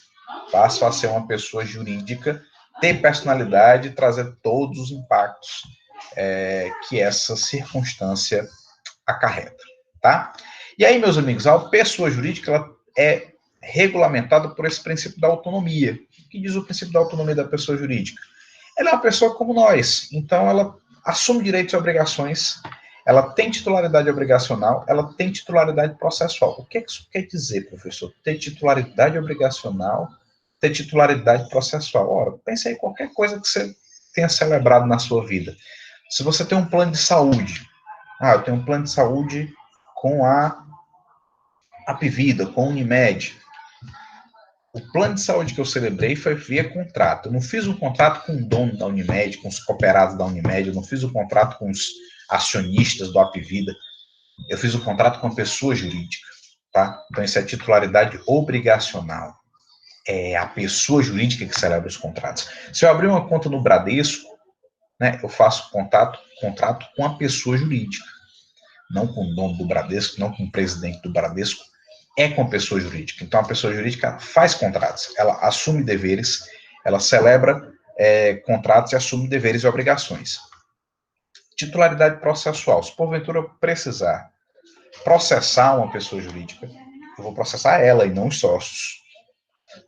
Passo a ser uma pessoa jurídica, ter personalidade e trazer todos os impactos que essa circunstância acarreta, tá? E aí, meus amigos, a pessoa jurídica ela é regulamentada por esse princípio da autonomia. O que diz o princípio da autonomia da pessoa jurídica? Ela é uma pessoa como nós, então ela assume direitos e obrigações, ela tem titularidade obrigacional, ela tem titularidade processual. O que é que isso quer dizer, professor? Ter titularidade obrigacional, ter titularidade processual. Ora, pense aí qualquer coisa que você tenha celebrado na sua vida. Se você tem um plano de saúde, eu tenho um plano de saúde com a Apvida, com a Unimed. O plano de saúde que eu celebrei foi via contrato. Eu não fiz um contrato com o dono da Unimed, com os cooperados da Unimed, eu não fiz um contrato com os acionistas do Apvida. Eu fiz um contrato com a pessoa jurídica, tá? Então, isso é titularidade obrigacional. É a pessoa jurídica que celebra os contratos. Se eu abrir uma conta no Bradesco, né, eu faço contrato com a pessoa jurídica. Não com o dono do Bradesco, não com o presidente do Bradesco, é com a pessoa jurídica. Então, a pessoa jurídica faz contratos, ela assume deveres, ela celebra contratos e assume deveres e obrigações. Titularidade processual. Se porventura eu precisar processar uma pessoa jurídica, eu vou processar ela e não os sócios.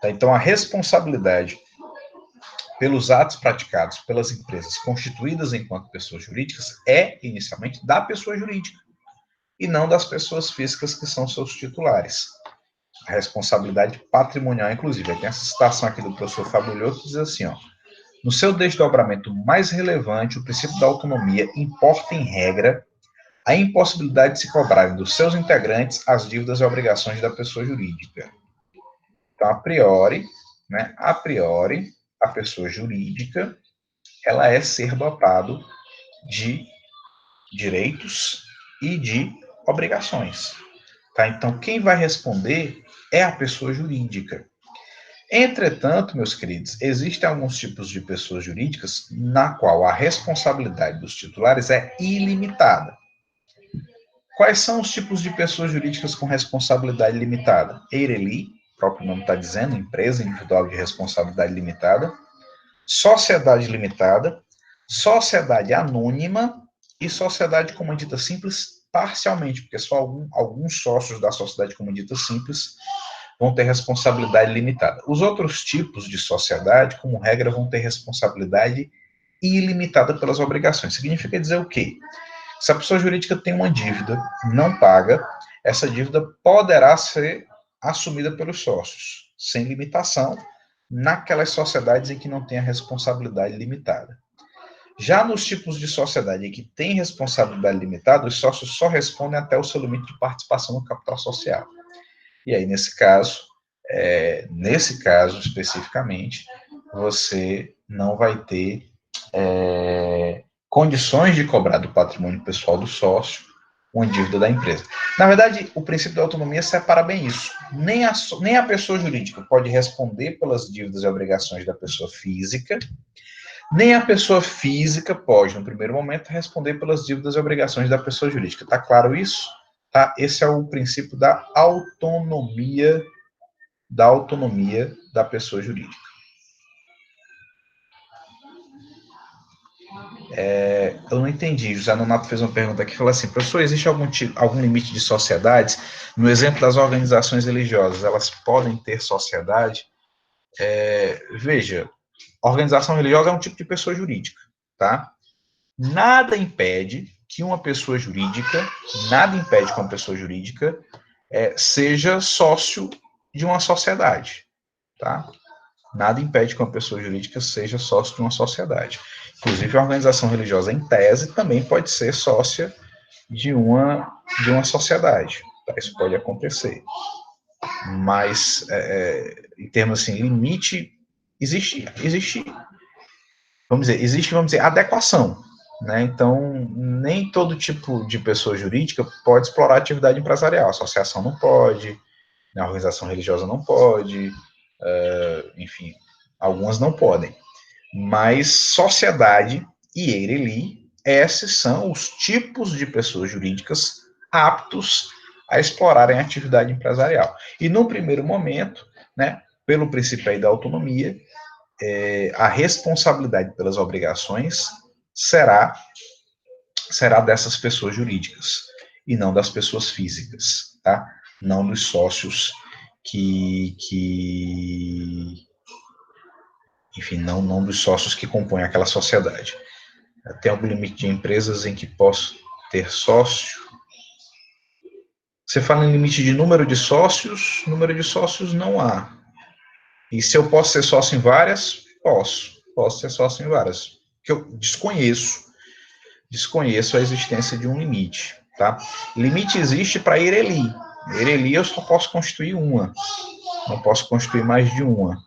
Tá? Então, a responsabilidade pelos atos praticados pelas empresas constituídas enquanto pessoas jurídicas é, inicialmente, da pessoa jurídica e não das pessoas físicas que são seus titulares. A responsabilidade patrimonial, inclusive. Tem essa citação aqui do professor Fabulhoso que diz assim, ó, no seu desdobramento mais relevante, o princípio da autonomia importa, em regra, a impossibilidade de se cobrarem dos seus integrantes as dívidas e obrigações da pessoa jurídica. Então, a priori, a pessoa jurídica, ela é ser dotado de direitos e de obrigações. Tá? Então, quem vai responder é a pessoa jurídica. Entretanto, meus queridos, existem alguns tipos de pessoas jurídicas na qual a responsabilidade dos titulares é ilimitada. Quais são os tipos de pessoas jurídicas com responsabilidade limitada? EIRELI, o próprio nome está dizendo, empresa individual de responsabilidade limitada, sociedade limitada, sociedade anônima e sociedade comandita simples parcialmente, porque só alguns sócios da sociedade comandita simples vão ter responsabilidade limitada. Os outros tipos de sociedade, como regra, vão ter responsabilidade ilimitada pelas obrigações. Significa dizer o quê? Se a pessoa jurídica tem uma dívida, não paga, essa dívida poderá ser assumida pelos sócios, sem limitação, naquelas sociedades em que não tem a responsabilidade limitada. Já nos tipos de sociedade que tem responsabilidade limitada, os sócios só respondem até o seu limite de participação no capital social. E aí, nesse caso especificamente, você não vai ter condições de cobrar do patrimônio pessoal do sócio uma dívida da empresa. Na verdade, o princípio da autonomia separa bem isso. Nem a pessoa jurídica pode responder pelas dívidas e obrigações da pessoa física, nem a pessoa física pode, no primeiro momento, responder pelas dívidas e obrigações da pessoa jurídica. Tá claro isso? Tá? Esse é o princípio da autonomia da pessoa jurídica. Eu não entendi. José Nonato fez uma pergunta aqui, falou assim, professor, existe algum limite de sociedades? No exemplo das organizações religiosas, elas podem ter sociedade? Veja, organização religiosa é um tipo de pessoa jurídica, tá? Nada impede que uma pessoa jurídica seja sócio de uma sociedade, tá? Nada impede que uma pessoa jurídica seja sócio de uma sociedade. Inclusive, a organização religiosa, em tese, também pode ser sócia de uma sociedade. Tá? Isso pode acontecer. Mas, em termos assim, limite, existe, vamos dizer, adequação. Né? Então, nem todo tipo de pessoa jurídica pode explorar atividade empresarial. A associação não pode, a organização religiosa não pode, enfim, algumas não podem. Mas sociedade e EIRELI, esses são os tipos de pessoas jurídicas aptos a explorarem a atividade empresarial. E no primeiro momento, né, pelo princípio aí da autonomia, a responsabilidade pelas obrigações será dessas pessoas jurídicas e não das pessoas físicas, tá? Não dos sócios enfim, não dos sócios que compõem aquela sociedade. Tem algum limite de empresas em que posso ter sócio? Você fala em limite de número de sócios não há. E se eu posso ser sócio em várias? Posso ser sócio em várias. Que eu desconheço a existência de um limite, tá? Limite existe para EIRELI. EIRELI eu só posso constituir uma, não posso constituir mais de uma.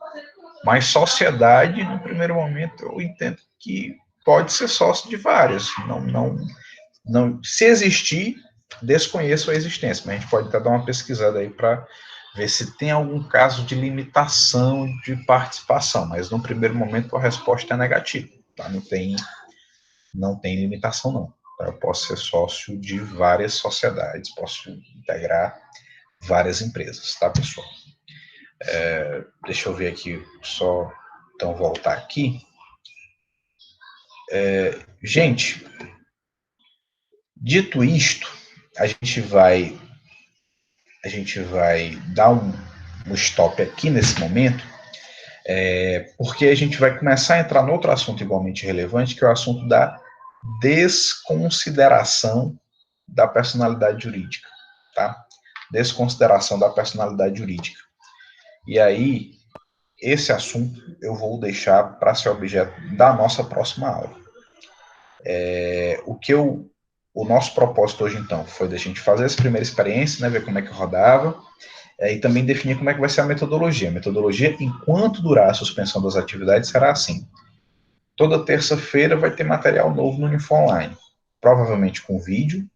Mas sociedade, no primeiro momento, eu entendo que pode ser sócio de várias. Não, se existir, desconheço a existência, mas a gente pode até dar uma pesquisada aí para ver se tem algum caso de limitação de participação, mas no primeiro momento a resposta é negativa, tá? Não tem limitação não. Eu posso ser sócio de várias sociedades, posso integrar várias empresas, tá, pessoal? Deixa eu ver aqui, só então voltar aqui. Gente, dito isto, a gente vai dar um stop aqui nesse momento, porque a gente vai começar a entrar no outro assunto igualmente relevante, que é o assunto da desconsideração da personalidade jurídica, tá? Desconsideração da personalidade jurídica. E aí, esse assunto eu vou deixar para ser objeto da nossa próxima aula. O nosso propósito hoje, então, foi da gente fazer essa primeira experiência, né, ver como é que rodava, e também definir como é que vai ser a metodologia. A metodologia, enquanto durar a suspensão das atividades, será assim. Toda terça-feira vai ter material novo no Unifor Online, provavelmente com vídeo,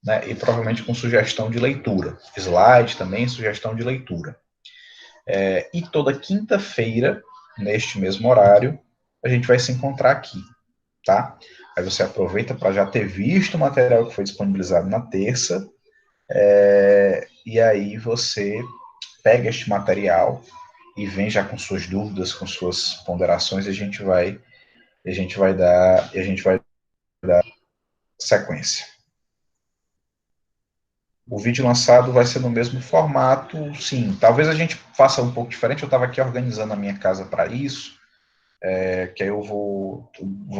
né, e provavelmente com sugestão de leitura. Slide também, sugestão de leitura. E toda quinta-feira, neste mesmo horário, a gente vai se encontrar aqui, tá? Aí você aproveita para já ter visto o material que foi disponibilizado na terça, e aí você pega este material e vem já com suas dúvidas, com suas ponderações, e a gente vai dar sequência. O vídeo lançado vai ser no mesmo formato, sim. Talvez a gente faça um pouco diferente. Eu estava aqui organizando a minha casa para isso, que aí eu vou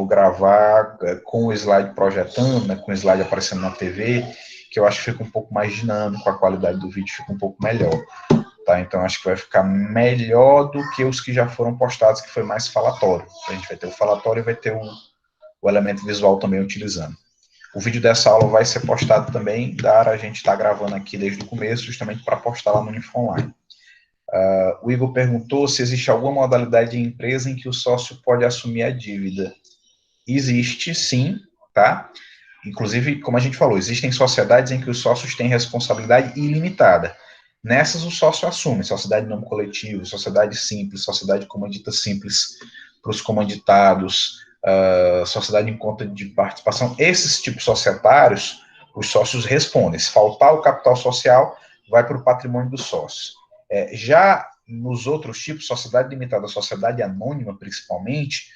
gravar com o slide projetando, né, com o slide aparecendo na TV, que eu acho que fica um pouco mais dinâmico, a qualidade do vídeo fica um pouco melhor. Tá? Então, acho que vai ficar melhor do que os que já foram postados, que foi mais falatório. A gente vai ter o falatório e vai ter o o elemento visual também utilizando. O vídeo dessa aula vai ser postado também, a gente está gravando aqui desde o começo, justamente para postar lá no Unifonline. O Igor perguntou se existe alguma modalidade de empresa em que o sócio pode assumir a dívida. Existe, sim, tá? Inclusive, como a gente falou, existem sociedades em que os sócios têm responsabilidade ilimitada. Nessas, o sócio assume, sociedade de nome coletivo, sociedade simples, sociedade comandita simples para os comanditados, sociedade em conta de participação. Esses tipos societários, os sócios respondem. Se faltar o capital social, vai para o patrimônio do sócio. Já nos outros tipos, sociedade limitada, sociedade anônima, principalmente,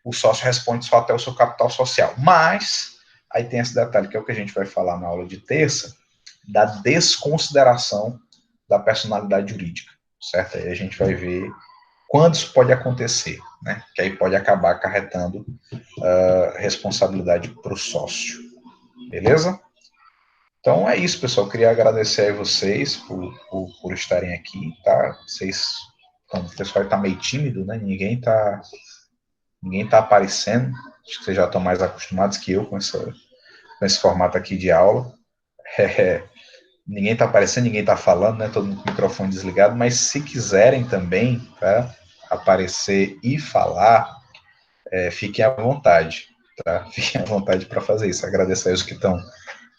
o sócio responde só até o seu capital social. Mas, aí tem esse detalhe, que é o que a gente vai falar na aula de terça, da desconsideração da personalidade jurídica, certo? Aí a gente vai ver quando isso pode acontecer, né? Que aí pode acabar acarretando responsabilidade para o sócio. Beleza? Então é isso, pessoal. Eu queria agradecer a vocês por estarem aqui, tá? Vocês, o pessoal está meio tímido, né? Ninguém tá aparecendo. Acho que vocês já estão mais acostumados que eu com esse formato aqui de aula. Ninguém está aparecendo, ninguém está falando, né? Todo mundo com o microfone desligado. Mas se quiserem também, tá? Aparecer e falar, fiquem à vontade, tá? Fiquem à vontade para fazer isso. Agradeço a os que estão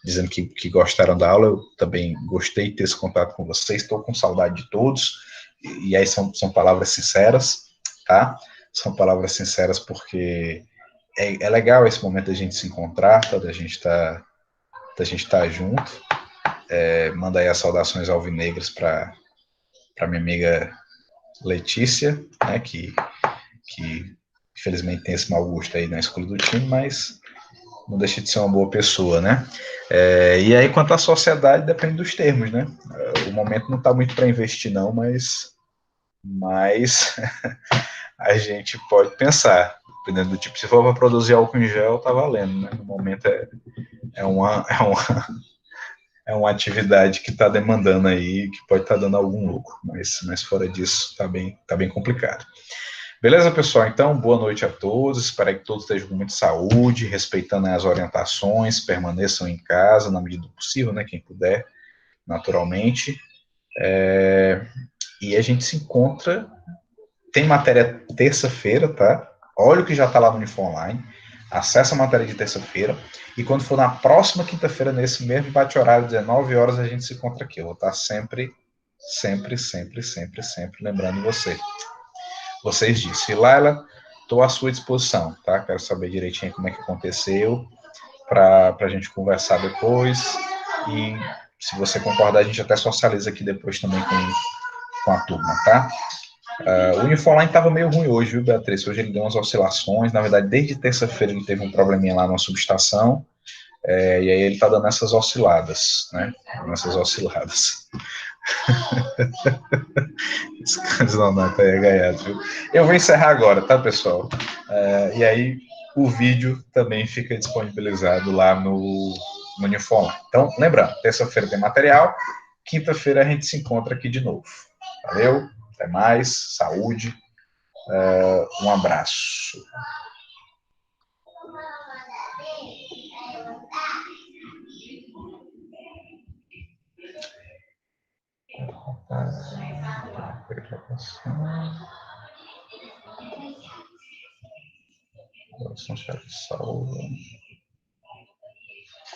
dizendo que gostaram da aula. Eu também gostei de ter esse contato com vocês. Estou com saudade de todos. E aí são palavras sinceras, tá? São palavras sinceras porque é legal esse momento da gente se encontrar, tá? Da gente tá junto. Manda aí as saudações alvinegras para minha amiga Letícia, né? Que infelizmente tem esse mau gosto aí na escolha do time, mas não deixa de ser uma boa pessoa, né? E aí, quanto à sociedade, depende dos termos, né? O momento não está muito para investir, não, mas a gente pode pensar, dependendo do tipo. Se for para produzir álcool em gel, tá valendo, né? No momento é uma atividade que está demandando aí, que pode estar dando algum lucro, mas fora disso, tá bem complicado. Beleza, pessoal? Então, boa noite a todos. Espero que todos estejam com muita saúde, respeitando as orientações, permaneçam em casa na medida do possível, né? Quem puder, naturalmente. E a gente se encontra. Tem matéria terça-feira, tá? Olha o que já está lá no Unifonline. Acesse a matéria de terça-feira. E quando for na próxima quinta-feira, nesse mesmo bate-horário, 19 horas, a gente se encontra aqui. Eu vou estar sempre lembrando vocês disso. E Laila, estou à sua disposição, tá? Quero saber direitinho como é que aconteceu, para a gente conversar depois. E se você concordar, a gente até socializa aqui depois também com a turma, tá? O Unifonline estava meio ruim hoje, viu, Beatriz? Hoje ele deu umas oscilações. Na verdade, desde terça-feira ele teve um probleminha lá na subestação. E aí ele está dando essas osciladas, né? Essas osciladas. Esse cara tá aí ganhado, viu? Eu vou encerrar agora, tá, pessoal? E aí o vídeo também fica disponibilizado lá no Unifonline. Então, lembrando, terça-feira tem material, quinta-feira a gente se encontra aqui de novo. Valeu? Até mais, saúde, um abraço. São chave de salva.